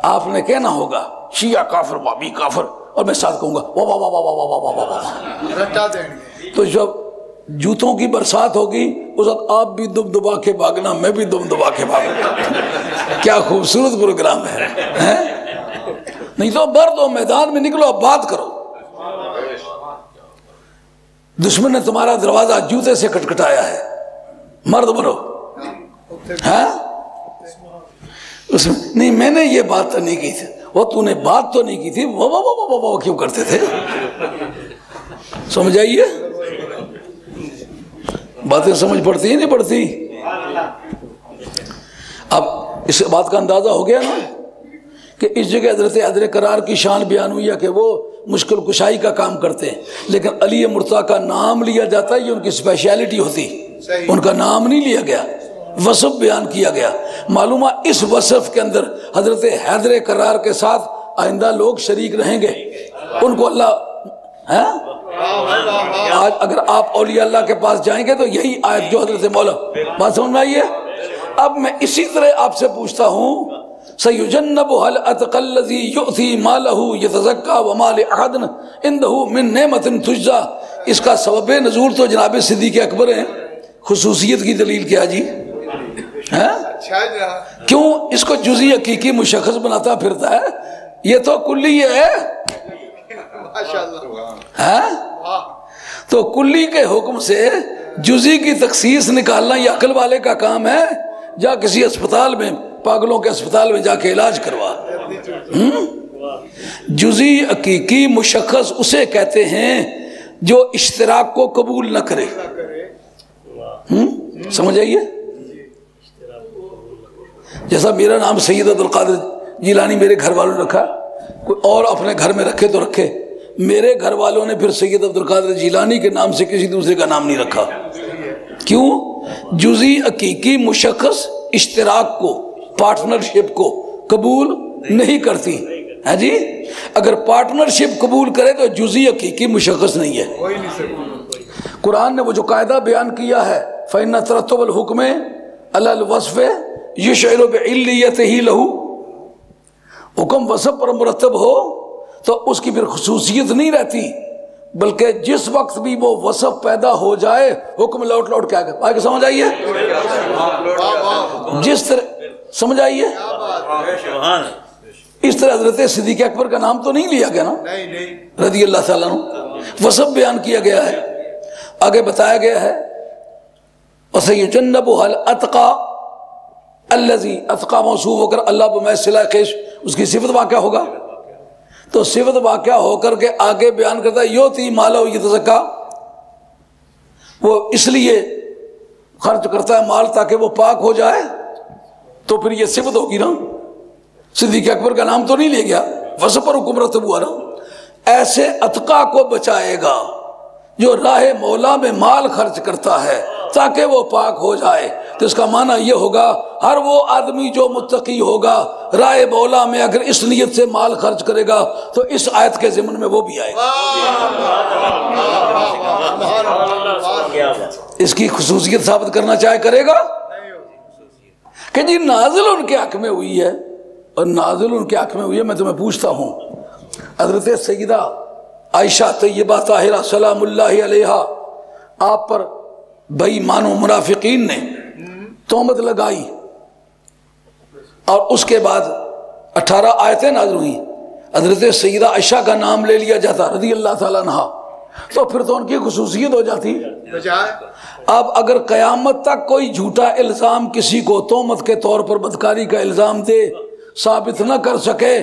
آپ نے کہنا ہوگا شیعہ کافر، وابی کافر، اور میں ساتھ کہوں گا واہ واہ واہ واہ واہ واہ واہ واہ۔ تو جب جوتوں کی برسات ہوگی اس وقت آپ بھی دم دبا کے بھاگنا، میں بھی دم دبا کے بھاگنا۔ کیا خوبصورت پروگرام ہے، نہیں تو برد و میدان میں نکلو، اب بات کرو۔ دشمن نے تمہارا دروازہ جوتے سے کٹکھٹایا ہے، مرد بنو۔ نہیں میں نے یہ بات تو نہیں کی تھی، وہ تو نے بات تو نہیں کی تھی، وہ وہ وہ وہ وہ کیوں کرتے تھے؟ سمجھ آئیے باتیں، سمجھ پڑتی ہے نہیں پڑتی؟ اب اس بات کا اندازہ ہو گیا نا کہ اس جگہ حضرت حیدر کرار کی شان بیان ہوئی ہے کہ وہ مشکل کشائی کا کام کرتے ہیں، لیکن علی مرتضیٰ کا نام لیا جاتا ہے، یہ ان کی اسپیشلٹی ہوتی، ان کا نام نہیں لیا گیا، وصف بیان کیا گیا۔ معلومہ اس وصف کے اندر حضرت حیدر کرار کے ساتھ آئندہ لوگ شریک رہیں گے، ان کو اللہ آج اگر آپ اولیاء اللہ کے پاس جائیں گے تو یہی آیت جو حضرت مولا بات سمجھ میں آئی ہے۔ اب میں اسی طرح آپ سے پوچھتا ہوں سَيُجَنَّبُهَا الْأَتْقَى الَّذِي يُؤْتِي مَالَهُ يَتَزَكَّى وَمَا لِأَحَدٍ عِندَهُ مِن نِعْمَةٍ تُجْزَىٰ۔ اس کا سبب نزول تو جناب صدیق اکبر ہیں۔ خصوصیت کی دلیل کیا جی؟ کیوں اس کو جزئی حقیقی مشخص بناتا پھرتا ہے؟ یہ تو کلی ہے۔ تو کلی کے حکم سے جزئی کی تخصیص نکالنا یہ عقل والے کا کام ہے؟ جا کسی اسپتال میں، پاگلوں کے اسپتال میں جا کے علاج کروا۔ جزئی حقیقی مشخص اسے کہتے ہیں جو اشتراک کو قبول نہ کرے۔ سمجھ آئیے؟ جیسا میرا نام سید عبدالقادر جیلانی میرے گھر والوں نے رکھا، کوئی اور اپنے گھر میں رکھے تو رکھے، میرے گھر والوں نے پھر سید عبدالقادر جیلانی کے نام سے کسی دوسرے کا نام نہیں رکھا۔ کیوں؟ جزئی حقیقی مشخص اشتراک کو، پارٹنرشپ کو قبول نہیں کرتی ہے جی۔ اگر پارٹنرشپ قبول کرے تو جزئی حقیقی مشخص نہیں ہے۔ قرآن نے وہ جو قاعدہ بیان کیا ہے فَإِنَّ تَرَتُّبَ الْحُكْمِ عَلَى الْوَصْفِ يُشْعِرُ بِعِلِّيَّتِهِ لَهُ، حکم وصف پر مرتب ہو تو اس کی پھر خصوصیت نہیں رہتی، بلکہ جس وقت بھی وہ وصف پیدا ہو جائے حکم لوٹ لوٹ کے آگے آگے۔ سمجھ آئیے؟ جس طرح سمجھ آئیے؟ اس طرح حضرت صدیق اکبر کا نام تو نہیں لیا گیا نا رضی اللہ تعالیٰ عنہ، وصف بیان کیا گیا ہے، آگے بتایا گیا ہے وَسَيُجَنَّبُهَا الْأَتْقَى الَّذِي اتقا موصوف ہو کر اللہ بمثلہ خیش اس کی صفت واقع ہوگا، تو صفت واقع ہو کر کے آگے بیان کرتا ہے یوتی مالہ یتزکا، وہ اس لیے خرچ کرتا ہے مال تاکہ وہ پاک ہو جائے، تو پھر یہ صفت ہوگی نا۔ صدیق اکبر کا نام تو نہیں لے گیا، وصف پر حکم مرتب ہوا نا۔ ایسے اتقا کو بچائے گا جو راہ مولا میں مال خرچ کرتا ہے تاکہ وہ پاک ہو جائے، تو اس کا معنی یہ ہوگا ہر وہ آدمی جو متقی ہوگا راہ مولا میں اگر اس نیت سے مال خرچ کرے گا تو اس آیت کے ضمن میں وہ بھی آئے گا۔ اس کی خصوصیت ثابت کرنا چاہے کرے گا کہ جی نازل ان کے حق میں ہوئی ہے، اور نازل ان کے حق میں ہوئی ہے۔ میں تمہیں پوچھتا ہوں، حضرت سیدہ عائشہ طیبہ طاہرہ سلام اللہ علیہا آپ پر بے ایمان و منافقین نے تہمت لگائی، اور اس کے بعد 18 آیتیں نازل ہوئیں، حضرت سیدہ عائشہ کا نام لے لیا جاتا رضی اللہ تعالیٰ عنہ، تو پھر تو ان کی خصوصیت ہو جاتی۔ اب اگر قیامت تک کوئی جھوٹا الزام کسی کو تہمت کے طور پر بدکاری کا الزام دے ثابت نہ کر سکے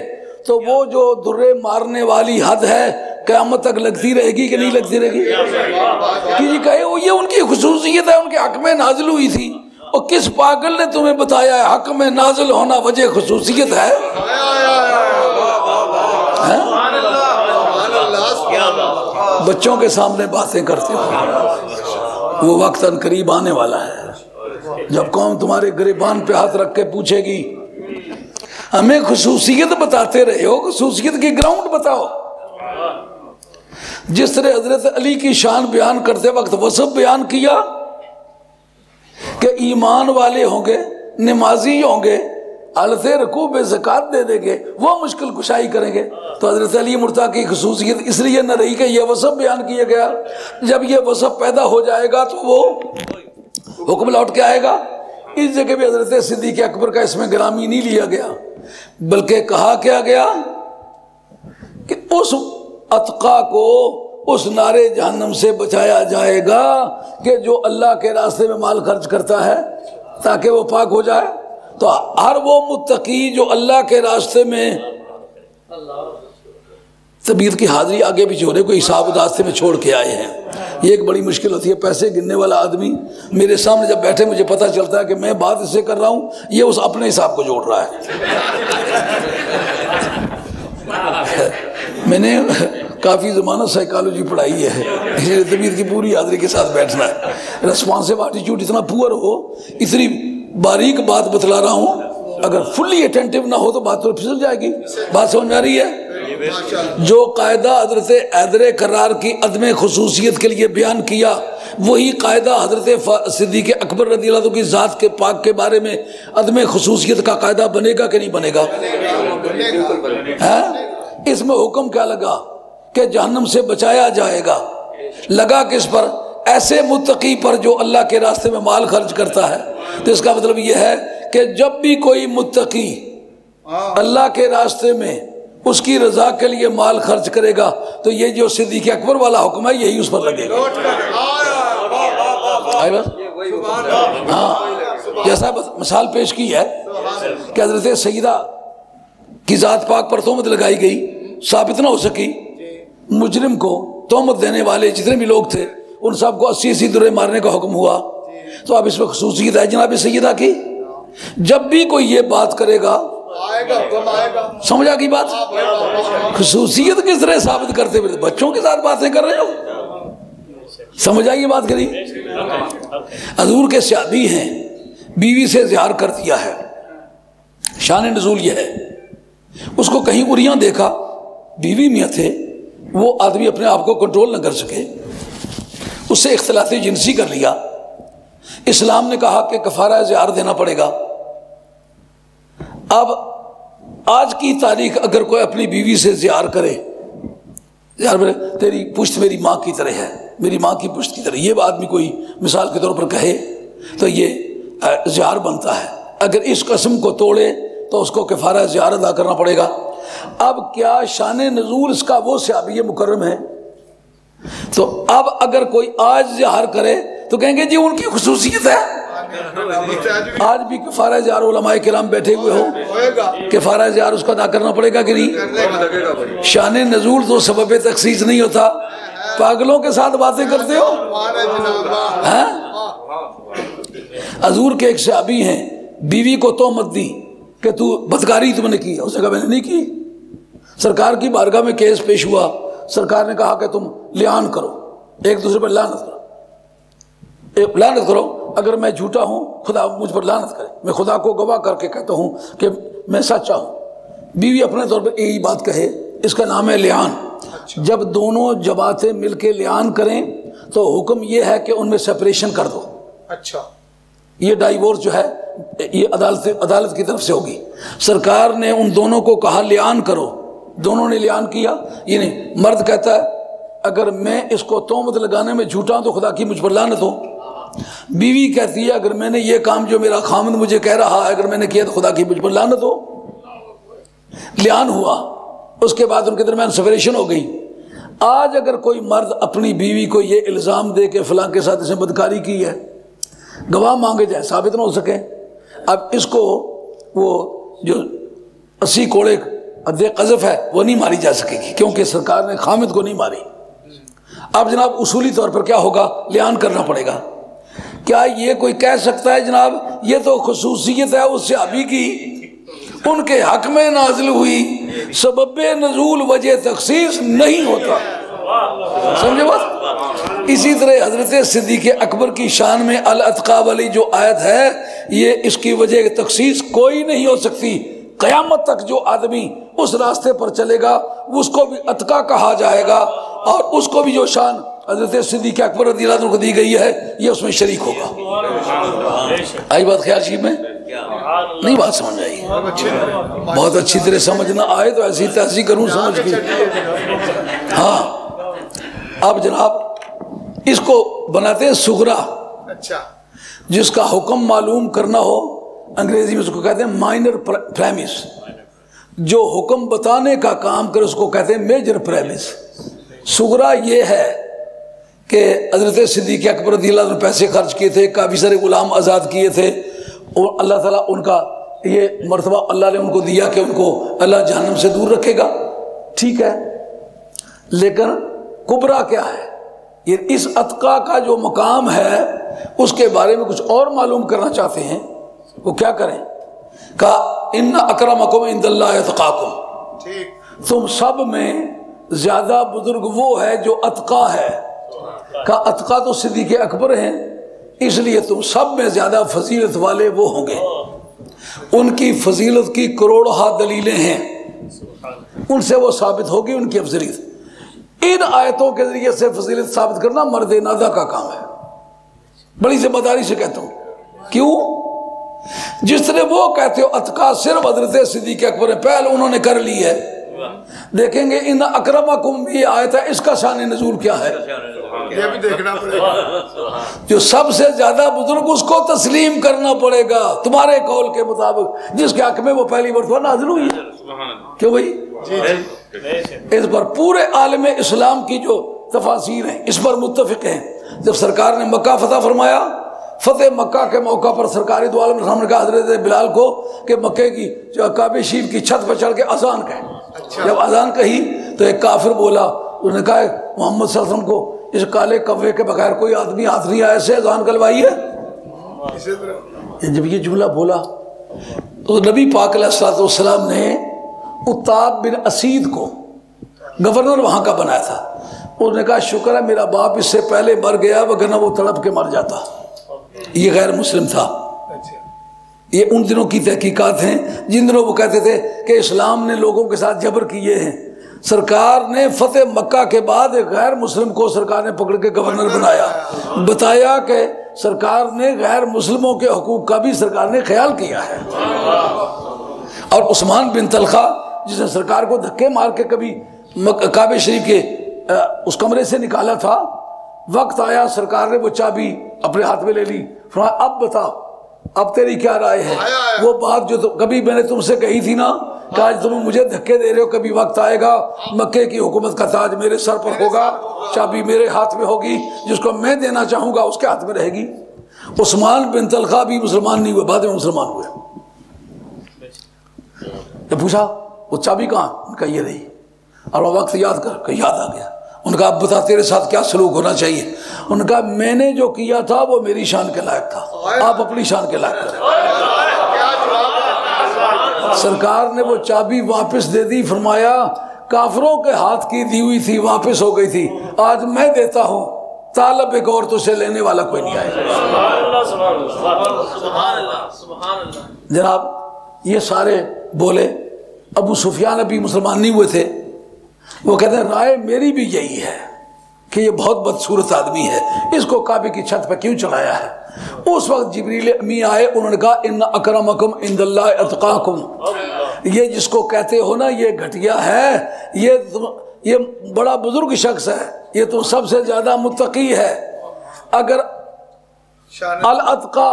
تو وہ جو درے مارنے والی حد ہے قیامت تک لگتی رہے گی کہ نہیں لگتی رہے گی؟ کہ جی کہے وہ یہ ان کی خصوصیت ہے، ان کے حق میں نازل ہوئی تھی، اور کس پاگل نے تمہیں بتایا ہے حق میں نازل ہونا وجہ خصوصیت ہے؟ بچوں کے سامنے باتیں کرتے ہو، وہ وقت ان قریب آنے والا ہے جب قوم تمہارے گریبان پہ ہاتھ رکھ کے پوچھے گی ہمیں خصوصیت بتاتے رہے ہو، خصوصیت کی گراؤنڈ بتاؤ۔ جس طرح حضرت علی کی شان بیان کرتے وقت وصف بیان کیا کہ ایمان والے ہوں گے، نمازی ہوں گے، حالت رکوع بے زکوٰۃ دے دیں گے، وہ مشکل کشائی کریں گے، تو حضرت علی مرتضیٰ کی خصوصیت اس لیے نہ رہی کہ یہ وصف بیان کیا گیا۔ جب یہ وصف پیدا ہو جائے گا تو وہ حکم لوٹ کے آئے گا۔ اس جگہ بھی حضرت صدیق اکبر کا اس میں گرامی نہیں لیا گیا، بلکہ کہا کیا گیا کہ اس اتقا کو اس نارے جہنم سے بچایا جائے گا کہ جو اللہ کے راستے میں مال خرچ کرتا ہے تاکہ وہ پاک ہو جائے۔ تو ہر وہ متقی جو اللہ کے راستے میں طبیعت کی حاضری آگے پیچھے ہو رہے، کوئی حساب راستے میں چھوڑ کے آئے ہیں، یہ ایک بڑی مشکل ہوتی ہے۔ پیسے گننے والا آدمی میرے سامنے جب بیٹھے مجھے پتہ چلتا ہے کہ میں بات اس سے کر رہا ہوں، یہ اس اپنے حساب کو جوڑ رہا ہے۔ میں نے کافی زمانہ سائیکالوجی پڑھائی ہے، اس لیے طبیعت کی پوری حاضری کے ساتھ بیٹھنا ہے۔ ریسپانسو ایٹیٹیوڈ اتنا پور ہو، اتنی باریک بات بتلا رہا ہوں، اگر فلی اٹینٹیو نہ ہو تو بات تو پھسل جائے گی۔ بات سمجھ آ رہی ہے؟ جو قاعدہ حضرت حیدر کرار کی عدم خصوصیت کے لیے بیان کیا، وہی قاعدہ حضرت صدیق اکبر رضی اللہ عنہ کی ذات کے پاک کے بارے میں عدم خصوصیت کا قاعدہ بنے گا کہ نہیں بنے گا؟ اس میں حکم کیا لگا کہ جہنم سے بچایا جائے گا، لگا کس پر؟ ایسے متقی پر جو اللہ کے راستے میں مال خرچ کرتا ہے۔ تو اس کا مطلب یہ ہے کہ جب بھی کوئی متقی اللہ کے راستے میں اس کی رضا کے لیے مال خرچ کرے گا تو یہ جو صدیق اکبر والا حکم ہے یہی اس پر لگے گا۔ ہاں، جیسا مثال پیش کی ہے کہ حضرت سیدہ کی ذات پاک پر تہمت لگائی گئی، ثابت نہ ہو سکی، مجرم کو تہمت دینے والے جتنے بھی لوگ تھے ان سب کو 80 درے مارنے کا حکم ہوا۔ تو اب اس میں خصوصیت ہے جناب سیدہ کی، جب بھی کوئی یہ بات کرے گا سمجھا کی بات؟ خصوصیت کس طرح ثابت کرتے ہوئے بچوں کے ساتھ باتیں کر رہے ہو، سمجھا یہ بات کری؟ حضور کے صحابی ہیں، بیوی سے زہار کر دیا ہے، شان نزول یہ ہے، اس کو کہیں اریاں دیکھا، بیوی میاں تھے، وہ آدمی اپنے آپ کو کنٹرول نہ کر سکے، اس سے اختلاط جنسی کر لیا۔ اسلام نے کہا کہ کفارہ زہار دینا پڑے گا۔ اب آج کی تاریخ اگر کوئی اپنی بیوی سے زہار کرے، تیری پشت میری ماں کی طرح ہے، میری ماں کی پشت کی طرح، یہ آدمی کوئی مثال کے طور پر کہے تو یہ زہار بنتا ہے۔ اگر اس قسم کو توڑے تو اس کو کفارہ زہار ادا کرنا پڑے گا۔ اب کیا شان نزول اس کا وہ صحابی مکرم ہے؟ تو اب اگر کوئی آج زہار کرے تو کہیں گے جی ان کی خصوصیت ہے۔ آج بھی کفارہ زہار علماء کرام بیٹھے ہوئے ہو، کفارہ زہار اس کو ادا کرنا پڑے گا کہ نہیں؟ شان نزول تو سبب تخصیص نہیں ہوتا، پاگلوں کے ساتھ باتیں کرتے ہو۔ حضور کے ایک صحابی ہیں، بیوی کو تہمت دی کہ تو بدکاری تم نے کی، اس نے کہا میں نے نہیں کی۔ سرکار کی بارگاہ میں کیس پیش ہوا، سرکار نے کہا کہ تم لیان کرو، ایک دوسرے پر لعنت کرو، اگر میں جھوٹا ہوں خدا مجھ پر لعنت کرے، میں خدا کو گواہ کر کے کہتا ہوں کہ میں سچا ہوں۔ بیوی اپنے طور پر یہی بات کہے، اس کا نام ہے لیان۔ جب دونوں جماعتیں مل کے لیان کریں تو حکم یہ ہے کہ ان میں سپریشن کر دو۔ اچھا، یہ ڈائیورس جو ہے یہ عدالت کی طرف سے ہوگی۔ سرکار نے ان دونوں کو کہا لیان کرو، دونوں نے لیان کیا۔ یہ نہیں، مرد کہتا ہے اگر میں اس کو تہمت لگانے میں جھوٹا ہوں تو خدا کی مجھ پر لعنت ہو۔ بیوی کہتی ہے اگر میں نے یہ کام جو میرا خامند مجھے کہہ رہا ہے اگر میں نے کیا تو خدا کی مجھ پر لعنت ہو۔ لیان ہوا، اس کے بعد ان کے درمیان سپریشن ہو گئی۔ آج اگر کوئی مرد اپنی بیوی کو یہ الزام دے کہ فلاں کے ساتھ اس نے بدکاری کی ہے، گواہ مانگے جائے، ثابت نہ ہو سکے، اب اس کو وہ جو 80 کوڑے حد قذف ہے وہ نہیں ماری جا سکے گی، کیونکہ سرکار نے خامد کو نہیں ماری۔ اب جناب اصولی طور پر کیا ہوگا؟ لیان کرنا پڑے گا۔ کیا یہ کوئی کہہ سکتا ہے جناب یہ تو خصوصیت ہے اس صحابی کی، ان کے حق میں نازل ہوئی، سبب نزول وجہ تخصیص نہیں ہوتا؟ سمجھے بات؟ اسی طرح حضرت صدیق اکبر کی شان میں الاتقا والی جو آیت ہے یہ اس کی وجہ تخصیص کوئی نہیں ہو سکتی۔ قیامت تک جو آدمی اس راستے پر چلے گا اس کو بھی اتقا کہا جائے گا، اور اس کو بھی جو شان حضرت صدیق اکبر رضی اللہ عنہ کو دی گئی ہے یہ اس میں شریک ہوگا۔ آئی بات خیال شیف میں؟ نہیں بات سمجھ آئی؟ بہت اچھی طرح سمجھ نہ آئے تو ایسی تحصیل کروں سمجھ کے۔ ہاں، اب جناب اس کو بناتے ہیں صغرا، جس کا حکم معلوم کرنا ہو، انگریزی میں اس کو کہتے ہیں مائنر پریمس، جو حکم بتانے کا کام کرے اس کو کہتے ہیں میجر پریمس۔ صغرا یہ ہے کہ حضرت صدیق اکبر رضی اللہ عنہ پیسے خرچ کیے تھے، کافی سارے غلام آزاد کیے تھے، اور اللہ تعالیٰ ان کا یہ مرتبہ اللہ نے ان کو دیا کہ ان کو اللہ جہنم سے دور رکھے گا، ٹھیک ہے، لیکن کبرا کیا ہے؟ یہ اس اتقا کا جو مقام ہے اس کے بارے میں کچھ اور معلوم کرنا چاہتے ہیں، وہ کیا کریں؟ کہا ان اکرمکم عند اللہ اتقاکم، تم سب میں زیادہ بزرگ وہ ہے جو اتقا ہے۔ کہا اتقا تو صدیق اکبر ہیں، اس لیے تم سب میں زیادہ فضیلت والے وہ ہوں گے۔ ان کی فضیلت کی کروڑہا دلیلیں ہیں، ان سے وہ ثابت ہوگی ان کی افضلیت۔ ان آیتوں کے ذریعے سے فضیلت ثابت کرنا مرد نادہ کا کام ہے، بڑی ذمہ داری سے کہتا ہوں۔ کیوں؟ جس طرح وہ کہتے ہو اتقا صرف حضرت صدیق اکبر ہے، پہل انہوں نے کر لی ہے۔ دیکھیں گے ان اکرمکم بھی آیت ہے، اس کا شان نزول کیا ہے؟ یہ بھی دیکھنا پڑے گا۔ جو سب سے زیادہ بزرگ اس کو تسلیم کرنا پڑے گا تمہارے قول کے مطابق، جس کے حق میں وہ پہلی مرتبہ نازل ہوئی ہے۔ کیوں بھائی؟ اس پر پورے عالم اسلام کی جو تفاسیر ہیں اس پر متفق ہیں۔ جب سرکار نے مکہ فتح فرمایا، فتح مکہ کے موقع پر سرکار دو عالم نے کہا حضرت بلال کو کہ مکے کی کعبہ شریف کی چھت پر چڑھ کے اذان کہیں۔ جب اذان کہی تو ایک کافر بولا، انہوں نے کہا محمد صلی اللہ علیہ وسلم کو اس کالے کوے کے بغیر کوئی آدمی ہاتھ نہیں آیا، ایسے اذان کلوائی ہے۔ جب یہ جملہ بولا تو نبی پاک علیہ السلام نے عتاب بن اسید کو گورنر وہاں کا بنایا تھا۔ انہوں نے کہا شکر ہے میرا باپ اس سے پہلے مر گیا، وگرنہ وہ تڑپ کے مر جاتا۔ یہ غیر مسلم تھا۔ یہ ان دنوں کی تحقیقات ہیں جن دنوں وہ کہتے تھے کہ اسلام نے لوگوں کے ساتھ جبر کیے ہیں۔ سرکار نے فتح مکہ کے بعد ایک غیر مسلم کو سرکار نے پکڑ کے گورنر بنایا، بتایا کہ سرکار نے غیر مسلموں کے حقوق کا بھی سرکار نے خیال کیا ہے۔ اور عثمان بن طلحہ جس نے سرکار کو دھکے مار کے کبھی کعبہ شریف کے اس کمرے سے نکالا تھا، وقت آیا سرکار نے وہ چابی اپنے ہاتھ میں لے لی، فرمایا اب بتا اب تیری کیا رائے ہے؟ وہ بات جو کبھی میں نے تم سے کہی تھی نا کہ آج تم مجھے دھکے دے رہے ہو، کبھی وقت آئے گا مکے کی حکومت کا تاج میرے سر پر ہوگا، چابی میرے ہاتھ میں ہوگی، جس کو میں دینا چاہوں گا اس کے ہاتھ میں رہے گی۔ عثمان بن طلحہ بھی مسلمان نہیں ہوئے، بعد میں مسلمان ہوئے۔ نے پوچھا وہ چابی کہاں؟ ان کا یہ رہی، اور وہ وقت یاد کر کہ یاد آ گیا۔ ان کا اب بتا تیرے ساتھ کیا سلوک ہونا چاہیے؟ ان کا میں نے جو کیا تھا وہ میری شان کے لائق تھا، آپ اپنی شان کے لائق کریں۔ سرکار نے وہ چابی واپس دے دی، فرمایا کافروں کے ہاتھ کی دی ہوئی تھی، واپس ہو گئی تھی، آج میں دیتا ہوں، طالب ایک اور تجھے لینے والا کوئی نہیں آئے۔ جناب یہ سارے بولے، ابو سفیان ابھی مسلمان نہیں ہوئے تھے، وہ کہتے ہیں رائے میری بھی یہی ہے کہ یہ بہت بدصورت آدمی ہے، اس کو کعبے کی چھت پہ کیوں چڑھایا ہے؟ اس وقت جبریل امی آئے، انہوں نے کہا ان اکرمکم عند اللہ اتقاکم، یہ جس کو کہتے ہو نا یہ گھٹیا ہے، یہ بڑا بزرگ شخص ہے، یہ تو سب سے زیادہ متقی ہے۔ اگر الاتقا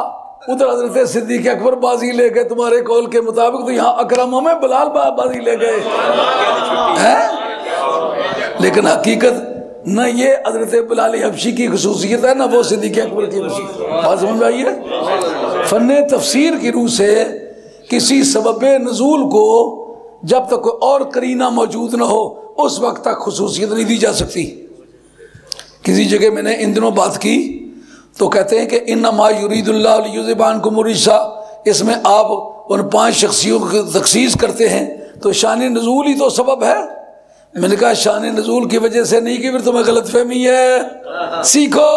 ادھر حضرت صدیق اکبر بازی لے گئے تمہارے قول کے مطابق، تو یہاں اکرموں میں بلال بازی لے گئے ہیں۔ لیکن حقیقت نہ یہ حضرت بلال حبشی کی خصوصیت ہے، نہ وہ صدیق اکبر کی خصوصیت۔ بات سمجھ آئی ہے؟ فن تفسیر کی روح سے کسی سبب نزول کو جب تک کوئی اور قرینہ موجود نہ ہو اس وقت تک خصوصیت نہیں دی جا سکتی۔ کسی جگہ میں نے ان دنوں بات کی تو کہتے ہیں کہ انما یرید اللہ لیذھب عنکم الرجس، اس میں آپ ان 5 شخصیوں کی تخصیص کرتے ہیں تو شان نزول ہی تو سبب ہے۔ میں نے کہا شان نزول کی وجہ سے نہیں کہ پھر تمہیں غلط فہمی ہے، سیکھو۔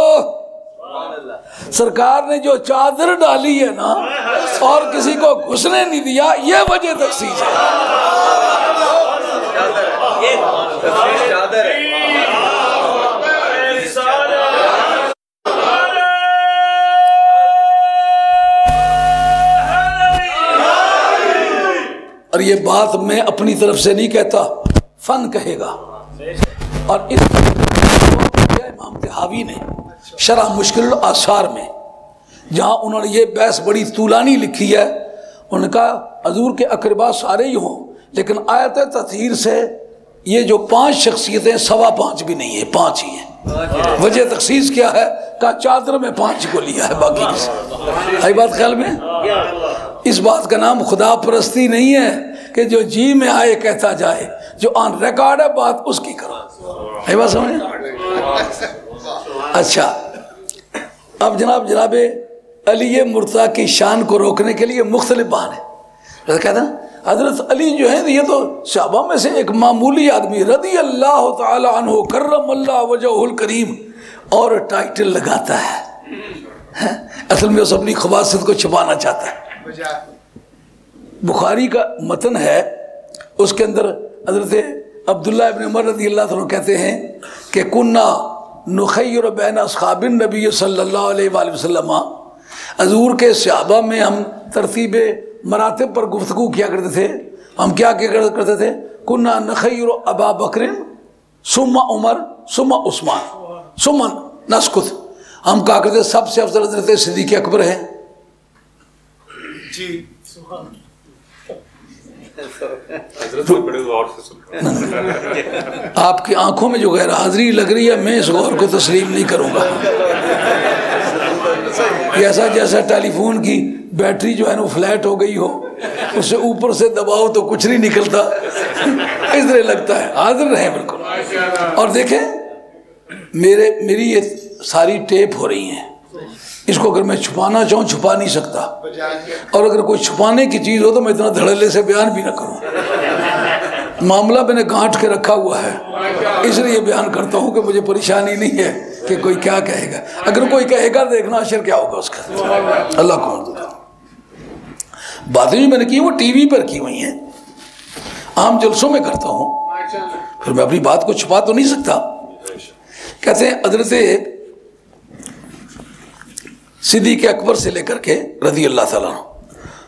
سرکار نے جو چادر ڈالی ہے نا اور کسی کو گھسنے نہیں دیا، یہ وجہ تخصیص ہے۔ اور یہ بات میں اپنی طرف سے نہیں کہتا، فن کہے گا۔ اور اس امام طحاوی نے شرح مشکل الآثار میں جہاں انہوں نے یہ بحث بڑی طولانی لکھی ہے، انہوں نے کہا حضور کے اقربا سارے ہی ہوں لیکن آیت تطہیر سے یہ جو 5 شخصیتیں 5.25 بھی نہیں ہے، 5 ہی ہیں۔ وجہ تخصیص کیا ہے؟ کہا چادر میں 5 کو لیا ہے، باقی کسی آئی بات خیال میں؟ اس بات کا نام خدا پرستی نہیں ہے کہ جو جی میں آئے کہتا جائے، جو آن ریکارڈ ہے بات اس کی کرو۔ آئی بات سمجھیں؟ اچھا اب جناب علی مرتضیٰ کی شان کو روکنے کے لیے مختلف بہانے کہتے ہیں۔ حضرت علی جو ہیں یہ تو صحابہ میں سے ایک معمولی آدمی، رضی اللہ تعالی عنہ کرم اللہ وجہہ الکریم، اور ٹائٹل لگاتا ہے، اصل میں اس اپنی خباثت کو چھپانا چاہتا ہے۔ بخاری کا متن ہے اس کے اندر حضرت عبداللہ ابن عمر رضی اللہ عنہ کہتے ہیں کہ کننا نخیر بین اصحاب النبی صلی اللہ علیہ وآلہ وسلم، حضور کے صحابہ میں ہم ترتیب مراتب پر گفتگو کیا کرتے تھے. ہم کیا کرتے تھے؟ کننا نخیر ابا بکر ثم عمر ثم عثمان ثم نسکت. ہم کہا کرتے سب سے افضل حضرت صدیق اکبر ہیں. جی آپ کی آنکھوں میں جو غیر حاضری لگ رہی ہے، میں اس غور کو تسلیم نہیں کروں گا. ایسا جیسا ٹیلی فون کی بیٹری جو ہے نا فلیٹ ہو گئی ہو، اسے اوپر سے دباؤ تو کچھ نہیں نکلتا، اس طرح لگتا ہے. حاضر رہیں بالکل. اور دیکھیں میری یہ ساری ٹیپ ہو رہی ہیں، اس کو اگر میں چھپانا چاہوں چھپا نہیں سکتا، اور اگر کوئی چھپانے کی چیز ہو تو میں اتنا دھڑلے سے بیان بھی نہ کروں. معاملہ میں نے گانٹ کے رکھا ہوا ہے، اس لیے بیان کرتا ہوں کہ مجھے پریشانی نہیں ہے کہ کوئی کیا کہے گا. اگر کوئی کہے گا دیکھنا اشر کیا ہوگا اس کا. اللہ کو باتیں جو میں نے کی وہ ٹی وی پر کی ہوئی ہیں، عام جلسوں میں کرتا ہوں، پھر میں اپنی بات کو چھپا تو نہیں سکتا. کہتے ہیں حضرت صدیق اکبر سے لے کر کے رضی اللہ تعالیٰ عنہ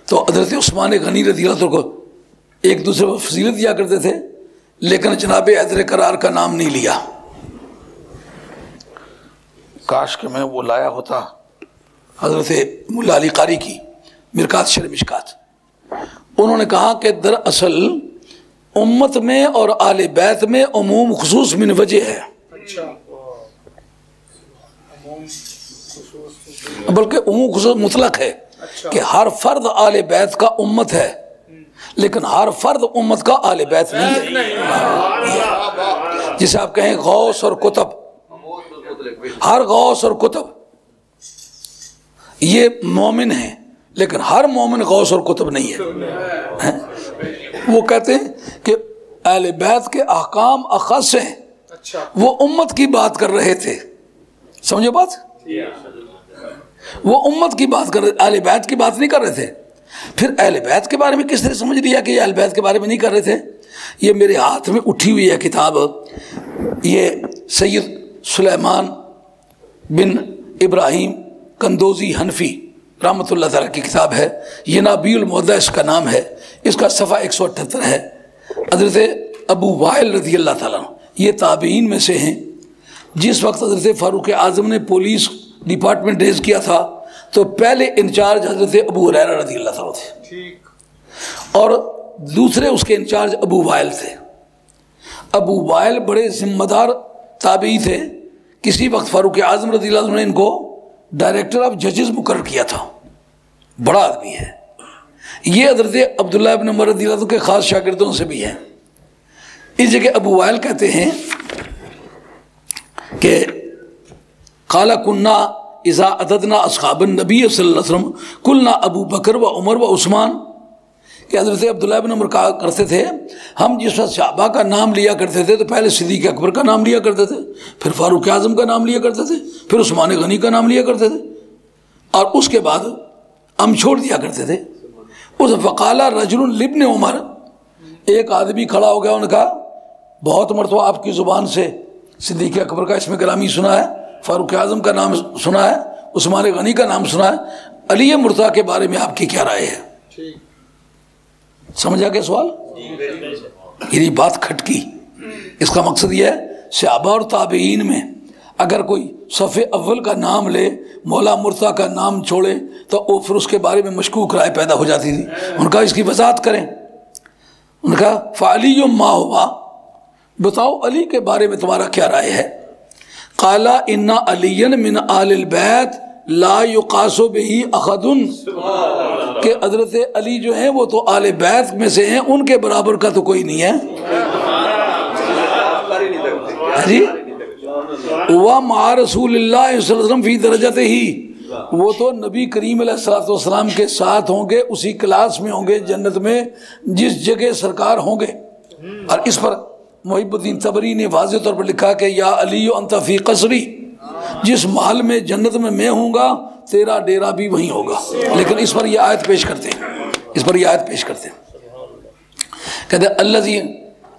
تو حضرت عثمان غنی رضی اللہ عنہ کو ایک دوسرے کو فضیلت دیا کرتے تھے، لیکن جناب حیدر کرار کا نام نہیں لیا. کاش کہ میں وہ لایا ہوتا حضرت مولا علی قاری کی مرکات شرح مشکات. انہوں نے کہا کہ دراصل امت میں اور آل بیت میں عموم خصوص من وجہ ہے، بلکہ عموم خصوص مطلق ہے کہ ہر فرد آل بیت کا امت ہے، لیکن ہر فرد امت کا آل بیت نہیں ہے. جسے آپ کہیں غوث اور کتب، ہر غوث اور کتب یہ مومن ہیں، لیکن ہر مومن غوث اور کتب نہیں ہے. وہ کہتے ہیں کہ اہل بیت کے احکام اخص ہیں، وہ امت کی بات کر رہے تھے. سمجھو بات، وہ امت کی بات کر رہے، اہل بیت کی بات نہیں کر رہے تھے. پھر اہل بیت کے بارے میں کس طرح سمجھ لیا کہ یہ اہل بیت کے بارے میں نہیں کر رہے تھے؟ یہ میرے ہاتھ میں اٹھی ہوئی ہے کتاب، یہ سید سلیمان بن ابراہیم کندوزی حنفی رحمۃ اللہ تعالیٰ کی کتاب ہے، ینابیع المودع اس کا نام ہے. اس کا صفحہ 178 ہے. حضرت ابو وائل رضی اللہ تعالیٰ یہ تابعین میں سے ہیں. جس وقت حضرت فاروق اعظم نے پولیس ڈپارٹمنٹ ریز کیا تھا تو پہلے انچارج حضرت ابو ہریرہ رضی اللہ تعالیٰ تھے، اور دوسرے اس کے انچارج ابو وائل تھے. ابو وائل بڑے ذمہ دار تابعی تھے. کسی وقت فاروق اعظم رضی اللہ عنہ نے ان کو ڈائریکٹر آف ججز مقرر کیا تھا. بڑا آدمی ہے. یہ حضرت عبداللہ ابن عمر رضی اللہ عنہ کے خاص شاگردوں سے بھی ہیں. اس جگہ ابو وائل کہتے ہیں کہ قال کنا اذا عددنا اصحاب النبی صلی اللہ علیہ وسلم قلنا ابو بکر و عمر و عثمان، کہ حضرت عبداللہ ابن عمر کہا کرتے تھے ہم جس وقت صحابہ کا نام لیا کرتے تھے تو پہلے صدیق اکبر کا نام لیا کرتے تھے، پھر فاروق اعظم کا نام لیا کرتے تھے، پھر عثمان غنی کا نام لیا کرتے تھے، اور اس کے بعد ہم چھوڑ دیا کرتے تھے. اس فقال رجل لابن عمر، ایک آدمی کھڑا ہو گیا، انہوں نے کہا بہت مرتبہ آپ کی زبان سے صدیق اکبر کا اسم گرامی سنا ہے، فاروق اعظم کا نام سنا ہے، عثمان غنی کا نام سنا ہے، علی مرتضیٰ کے بارے میں آپ کی کیا رائے ہے؟ سمجھا کہ سوال؟ یہ بات کھٹکی. اس کا مقصد یہ ہے صحابہ اور تابعین میں اگر کوئی صف اول کا نام لے، مولا مرتضیٰ کا نام چھوڑے تو وہ پھر اس کے بارے میں مشکوک رائے پیدا ہو جاتی تھی. ان کا اس کی وضاحت کریں. ان کا فعلی ما ہوا، بتاؤ علی کے بارے میں تمہارا کیا رائے ہے؟ قال ان علی من آل البیت لا یقاس بہ احد، کہ حضرت علی جو ہیں وہ تو آل بیت میں سے ہیں، ان کے برابر کا تو کوئی نہیں ہے. جی وَمَعَ رسول اللہ صلی اللہ علیہ وسلم فی درجتہ ہی، وہ تو نبی کریم علیہ الصلوۃ والسلام کے ساتھ ہوں گے، اسی کلاس میں ہوں گے جنت میں جس جگہ سرکار ہوں گے. اور اس پر محب الدین طبری نے واضح طور پر لکھا کہ یا علی انت فی قصری، جس محل میں جنت میں ہوں گا تیرا ڈیرا بھی وہیں ہوگا. لیکن اس پر یہ آیت پیش کرتے ہیں، اس پر یہ آیت پیش کرتے ہیں. کہتے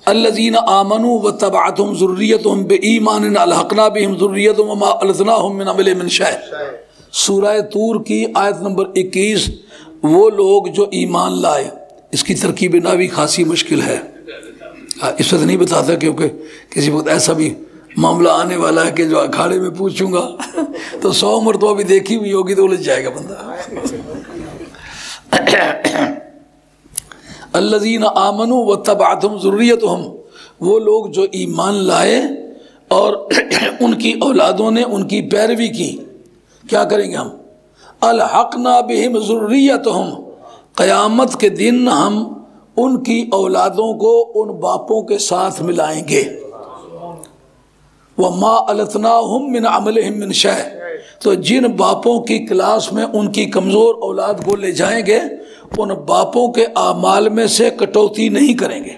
الذین آمنوا واتبعتهم ذریتهم بایمان الحقنا بهم ذریتهم وما التناهم من عمل من شیء. سورہ طور کی آیت نمبر 21. وہ لوگ جو ایمان لائے، اس کی ترکیب ناوی خاصی مشکل ہے، اس وقت نہیں بتاتا کیونکہ کسی وقت ایسا بھی معاملہ آنے والا ہے کہ جو اکھاڑے میں پوچھوں گا تو 100 مرتبہ بھی دیکھی ہوئی ہوگی تو الجھ جائے گا بندہ. الذین آمنوا واتبعتهم ذریتهم، وہ لوگ جو ایمان لائے اور ان کی اولادوں نے ان کی پیروی کی. کیا کریں گے ہم؟ الحقنا بہم ذریتهم، قیامت کے دن ہم ان کی اولادوں کو ان باپوں کے ساتھ ملائیں گے. وما التناهم من عملهم من شیء، تو جن باپوں کی کلاس میں ان کی کمزور اولاد کو لے جائیں گے ان باپوں کے اعمال میں سے کٹوتی نہیں کریں گے.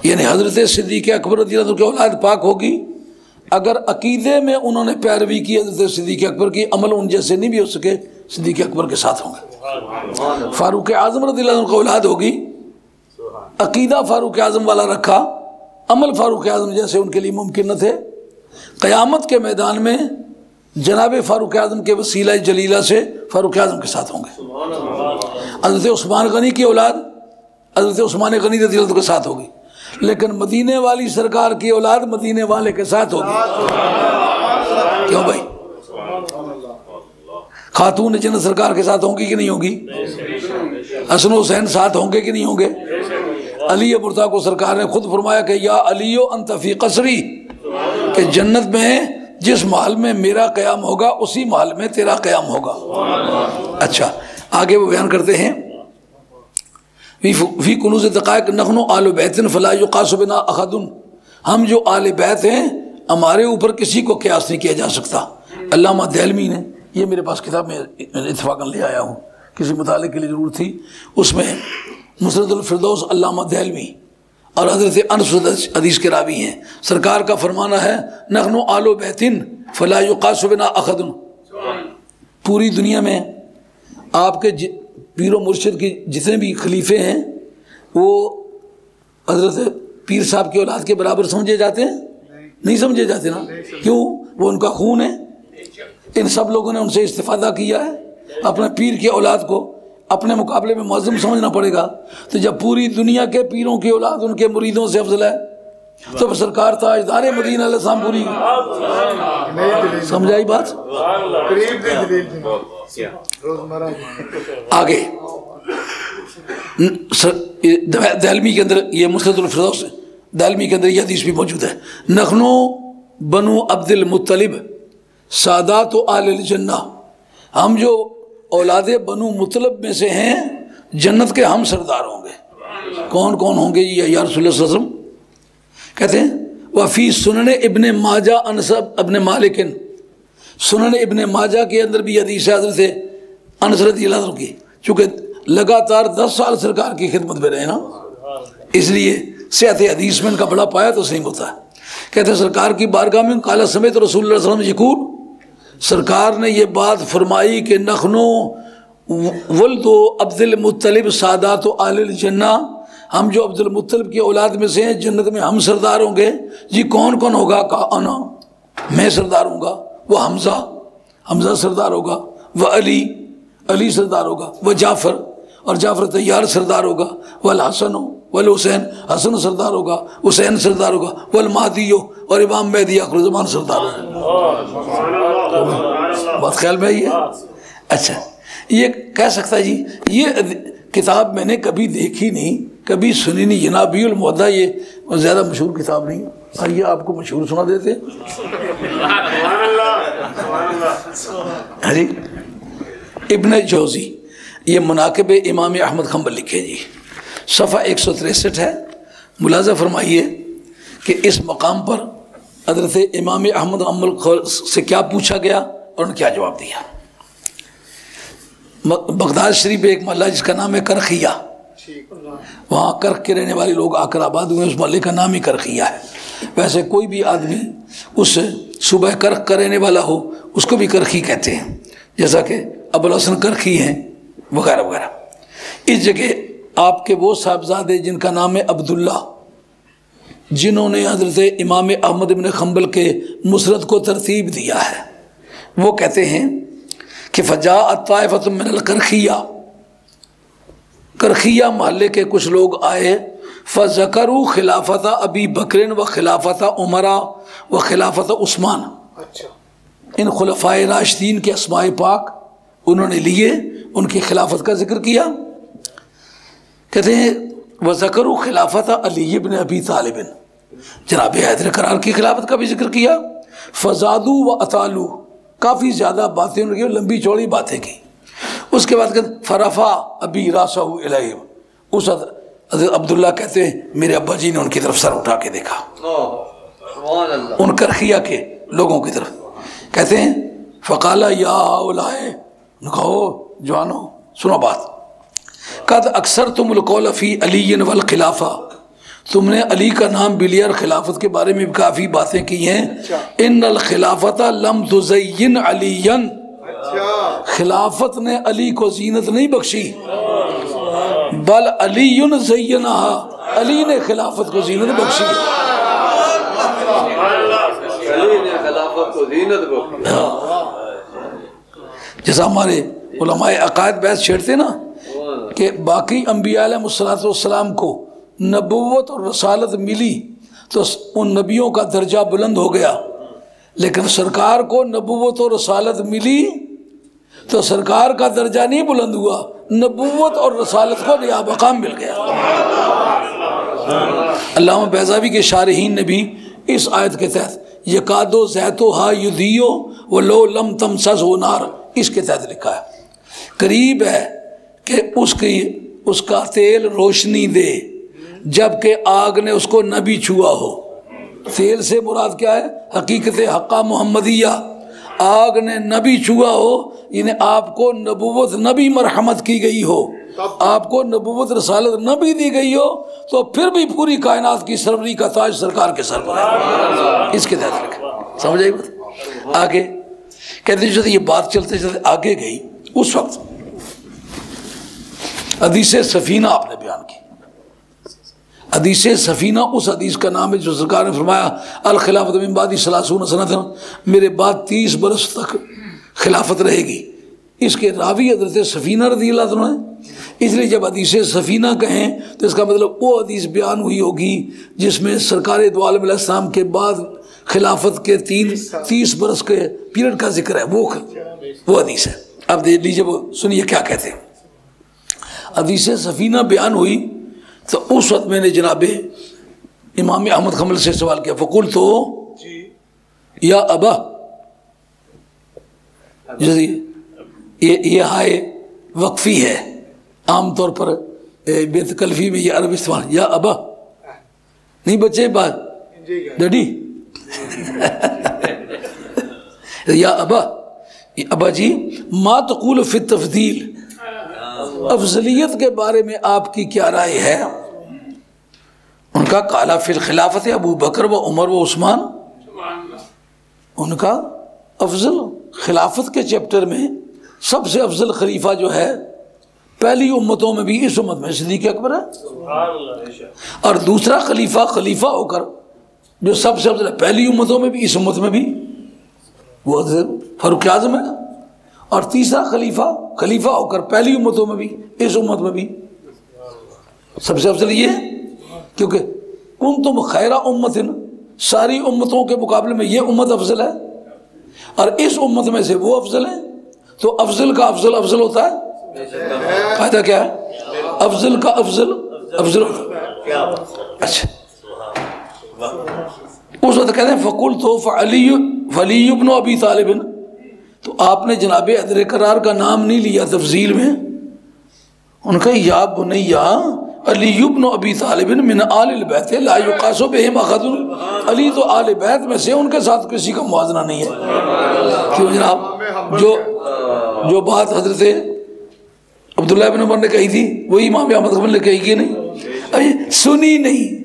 یعنی حضرت صدیق اکبر رضی اللہ عنہ کی اولاد پاک ہوگی، اگر عقیدے میں انہوں نے پیروی کی حضرت صدیق اکبر کی، عمل ان جیسے نہیں بھی ہو سکے، صدیق اکبر کے ساتھ ہوں گے. فاروق اعظم رضی اللہ عنہ کی اولاد ہوگی، عقیدہ فاروق اعظم والا رکھا، عمل فاروق اعظم جیسے ان کے لیے ممکن نہ تھے، قیامت کے میدان میں جناب فاروق اعظم کے وسیلہ جلیلہ سے فاروق اعظم کے ساتھ ہوں گے. حضرت عثمان غنی کی اولاد حضرت عثمان غنی رضی اللہ عنہ کے ساتھ ہوگی، لیکن مدینے والی سرکار کی اولاد مدینے والے کے ساتھ ہوگی. کیوں بھائی؟ خاتون جنت سرکار کے ساتھ ہوں گی کہ نہیں ہوگی؟ حسن و حسین ساتھ ہوں گے کہ نہیں ہوں گے؟ علی مرتضیٰ کو سرکار نے خود فرمایا کہ یا علیو انت فی قصری، کہ جنت میں جس محل میں میرا قیام ہوگا اسی محل میں تیرا قیام ہوگا. اچھا آگے وہ بیان کرتے ہیں فی کنوز دقائق نحن آل بیت فلا یقاس بنا احد، ہم جو آل بیت ہیں ہمارے اوپر کسی کو قیاس نہیں کیا جا سکتا. علامہ دہلوی نے، یہ میرے پاس کتاب میں اتفاقاً لے آیا ہوں، کسی مطالعے کے لیے ضرورت تھی، اس میں مسند الفردوس علامہ دہلوی اور حضرت انس حدیث کے راوی ہیں، سرکار کا فرمانا ہے نحن آل بیت فلا یقاس بنا احد. پوری دنیا میں آپ کے پیر و مرشد کی جتنے بھی خلیفے ہیں وہ حضرت پیر صاحب کی اولاد کے برابر سمجھے جاتے ہیں؟ نہیں سمجھے جاتے نا. کیوں؟ وہ ان کا خون ہے. ان سب لوگوں نے ان سے استفادہ کیا ہے. اپنے پیر کی اولاد کو اپنے مقابلے میں معظم سمجھنا پڑے گا. تو جب پوری دنیا کے پیروں کی اولاد ان کے مریدوں سے افضل ہے تو سرکار تاجدار مدینہ علیہ السلام پوری سمجھائی بات. آگے دہلوی کے اندر یہ مسند الفردوس دہلوی کے اندر یہ حدیث بھی موجود ہے، نحنو بنو عبد المطلب سادات آل الجنہ، ہم جو اولاد بنو مطلب میں سے ہیں جنت کے ہم سردار ہوں گے. کون کون ہوں گے یہ یا رسول اللہ صلی اللہ علیہ وسلم؟ کہتے ہیں وفی سنن ابن ماجہ انس ابن مالک، سنن ابن ماجہ کے اندر بھی حدیث ہے حضرت انس رضی اللہ عنہ کی، چونکہ لگاتار 10 سال سرکار کی خدمت میں رہے نا، اس لیے صحت حدیث میں ان کا بڑا پایا تو صحیح ہوتا ہے. کہتے ہیں سرکار کی بارگاہ میں قال سمیت رسول اللہ صلی اللہ علیہ وسلم یقول، سرکار نے یہ بات فرمائی کہ نخنو ولد عبد المطلب سادات آل الجنہ، ہم جو عبد المطلب کی اولاد میں سے ہیں جنت میں ہم سردار ہوں گے. جی کون کون ہوگا؟ کہا انا، میں سردار ہوں گا، وہ حمزہ سردار ہوگا، وہ علی سردار ہوگا، وہ جعفر اور جعفر طیار سردار ہوگا، والحسن والحسین، حسن سردار ہوگا، حسین سردار ہوگا، والمہدی اور امام مہدی آخر زمان سردار ہوگا. بات خیال میں آئی ہے؟ اچھا یہ کہہ سکتا جی یہ کتاب میں نے کبھی دیکھی نہیں، کبھی سنی نہیں. جنابی المودع یہ زیادہ مشہور کتاب نہیں ہے، آئیے آپ کو مشہور سنا دیتے ہیں. ابن جوزی یہ مناقب امام احمد حنبل لکھے جی، صفحہ 163 ہے. ملاحظہ فرمائیے کہ اس مقام پر حضرت امام احمد حنبل سے کیا پوچھا گیا اور انہوں نے کیا جواب دیا. بغداد شریف ایک محلہ جس کا نام ہے کرخیہ، وہاں کرخ کے رہنے والے لوگ آ کر آباد ہوئے، اس محلے کا نام ہی کرخیہ ہے. ویسے کوئی بھی آدمی اس صوبہ کرخ کا رہنے والا ہو اس کو بھی کرخی کہتے ہیں، جیسا کہ ابوالحسن کرخی ہیں وغیرہ وغیرہ. اس جگہ آپ کے وہ صاحبزادے جن کا نام ہے عبداللہ، جنہوں نے حضرت امام احمد بن حنبل کے مسند کو ترتیب دیا ہے، وہ کہتے ہیں کہ فجاءت طائفۃ من الکرخیہ، کرخیہ محلے کے کچھ لوگ آئے، فذکروا خلافت ابی بکر و خلافت عمر و خلافت عثمان، ان خلفائے راشدین کے اسماء پاک انہوں نے لیے، ان کی خلافت کا ذکر کیا۔ کہتے ہیں وذکروا خلافت علی بن ابی طالب، جناب حیدر کرار کی خلافت کا بھی ذکر کیا۔ فزادوا و اطالوا، کافی زیادہ باتیں انہوں نے لمبی چوڑی باتیں کی۔ اس کے بعد کہتے فرفع ابی راسہ الیہم، اس حضرت عبداللہ کہتے ہیں میرے ابا جی نے ان کی طرف سر اٹھا کے دیکھا، ان کرخیہ کے لوگوں کی طرف، کہتے ہیں فقال یا ہؤلاء، کہو جوانو سنو بات، قد اکثرتم القول فی علی والخلافہ، تم نے علی کا بھی لیا اور خلافت کے بارے میں بھی کافی باتیں کی ہیں۔ ان الخلافت لم تزین علیا، خلافت نے علی کو زینت نہیں بخشی، بل علی زینہا، علی نے خلافت کو زینت بخشی۔ علی نے خلافت کو زینت بخشی۔ جیسا ہمارے علماء عقائد بحث چھیڑتے نا کہ باقی انبیاء علیہ السلام کو نبوت اور رسالت ملی تو ان نبیوں کا درجہ بلند ہو گیا، لیکن سرکار کو نبوت اور رسالت ملی تو سرکار کا درجہ نہیں بلند ہوا، نبوت اور رسالت کو نیا مقام مل گیا۔ علامہ بیضاوی کے شارحین نے بھی اس آیت کے تحت یکادو زیتوہا یضیء ولو لم تمسسہ نار، اس کے تحت لکھا ہے قریب ہے کہ اس کا تیل روشنی دے جبکہ آگ نے اس کو نہ بھی چھوا ہو۔ تیل سے مراد کیا ہے؟ حقیقت حقہ محمدیہ، آگ نے نہ بھی چھوا ہو، یعنی آپ کو نبوت نہ بھی مرحمت کی گئی ہو، آپ کو نبوت رسالت نہ بھی دی گئی ہو، تو پھر بھی پوری کائنات کی سروری کا تاج سرکار کے سر پر ہے۔ اس کے تحت رکھیں، سمجھ آئی بات؟ آگے کہتے ہیں جب یہ بات چلتے چلتے آگے گئی، اس وقت حدیث سفینہ آپ نے بیان کی۔ حدیث سفینہ اس حدیث کا نام ہے جو سرکار نے فرمایا الخلافت من بعدی 30 سنۃ، میرے بعد 30 برس تک خلافت رہے گی۔ اس کے راوی حضرت سفینہ رضی اللہ عنہ ہیں، اس لیے جب حدیث سفینہ کہیں تو اس کا مطلب وہ حدیث بیان ہوئی ہوگی جس میں سرکار دو عالم علیہ السلام کے بعد خلافت کے 30 برس کے پیریڈ کا ذکر ہے، وہ حدیث ہے۔ اب دیکھ لیجیے، وہ سنیے کیا کہتے ہیں۔ حدیث سفینہ بیان ہوئی تو اس وقت میں نے جناب امام احمد حنبل سے سوال کیا، فقلت تو یا ابا، یہ ہائے وقفی ہے، عام طور پر بے تکلفی میں یہ عرب استعمال، یا ابا نہیں بچے بات ڈیڈی یا ابا جی، ما تقول فی التفضیل، افضلیت کے بارے میں آپ کی کیا رائے ہے؟ ان کا قال فی الخلافت ابو بکر و عمر و عثمان، ان کا افضل خلافت کے چیپٹر میں سب سے افضل خلیفہ جو ہے پہلی امتوں میں بھی اس امت میں صدیق اکبر ہے، اور دوسرا خلیفہ ہو کر جو سب سے افضل ہے پہلی امتوں میں بھی اس امت میں بھی وہ فاروق اعظم ہے، اور تیسرا خلیفہ ہو کر پہلی امتوں میں بھی اس امت میں بھی سب سے افضل یہ ہے، کیونکہ کنتم خیر امت، ساری امتوں کے مقابلے میں یہ امت افضل ہے، اور اس امت میں سے وہ افضل ہے، تو افضل کا افضل ہوتا ہے، فائدہ کیا ہے؟ افضل کا افضل ہوتا ہے۔ اچھا، اس وقت کہتے ہیں فقلت فعلی ابن ابی طالب، تو آپ نے جناب حیدر کرار کا نام نہیں لیا تفضیل میں، ان کا یا بنیا علی ابن ابی طالب من آل البیت لا یقاس بہم احد، علی تو آل بیت میں سے، ان کے ساتھ کسی کا موازنہ نہیں ہے۔ کیوں جناب؟ جو بات حضرت عبداللہ بن عمر نے کہی تھی وہی امام احمد حنبل نے کہی کہ نہیں، ابھی سنی نہیں،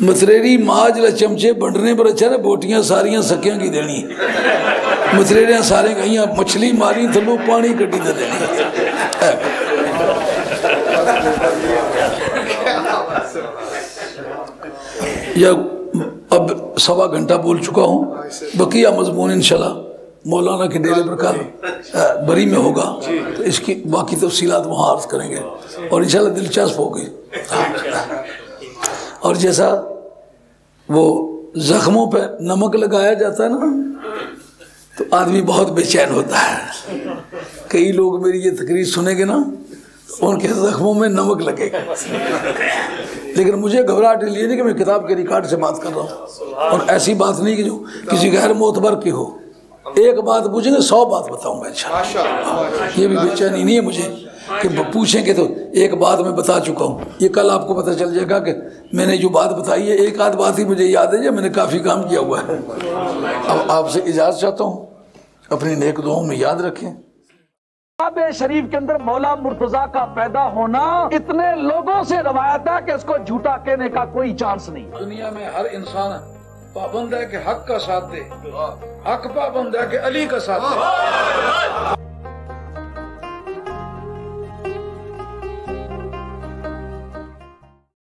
متریری ماج چمچے بنڈنے پر اچھا نا، بوٹیاں ساریاں سکیاں کی دینی، متریریاں سارے کہیں مچھلی ماری تھلو پانی کٹی دے دینی۔ یا اب 1.25 گھنٹہ بول چکا ہوں، بقیہ مضمون انشاءاللہ مولانا کے ڈیرے پر کل بری میں ہوگا، تو اس کی باقی تفصیلات وہاں عرض کریں گے اور انشاءاللہ دلچسپ ہوگی۔ اور جیسا وہ زخموں پہ نمک لگایا جاتا ہے نا تو آدمی بہت بے چین ہوتا ہے۔ کئی لوگ میری یہ تقریر سنیں گے نا تو ان کے زخموں میں نمک لگے گا، لیکن مجھے گھبراہٹ اس لیے نہیں کہ میں کتاب کے ریکارڈ سے بات کر رہا ہوں، اور ایسی بات نہیں کہ جو کسی غیر معتبر کی ہو۔ ایک بات پوچھیں گے 100 بات بتاؤں گا انشاءاللہ۔ یہ بھی بے چینی نہیں ہے مجھے کہ پوچھیں گے تو ایک بات میں بتا چکا ہوں، یہ کل آپ کو پتہ چل جائے گا کہ میں نے جو بات بتائی ہے ایک آدھ بات ہی مجھے یاد ہے، جو میں نے کافی کام کیا ہوا ہے۔ اب آپ سے اجازت چاہتا ہوں، اپنی نیک دعاؤں میں یاد رکھیں۔ کعبہ شریف کے اندر مولا مرتضیٰ کا پیدا ہونا اتنے لوگوں سے روایت ہے کہ اس کو جھوٹا کہنے کا کوئی چانس نہیں۔ دنیا میں ہر انسان پابند ہے کہ حق کا ساتھ دے، حق پابند ہے کہ علی کا ساتھ دے۔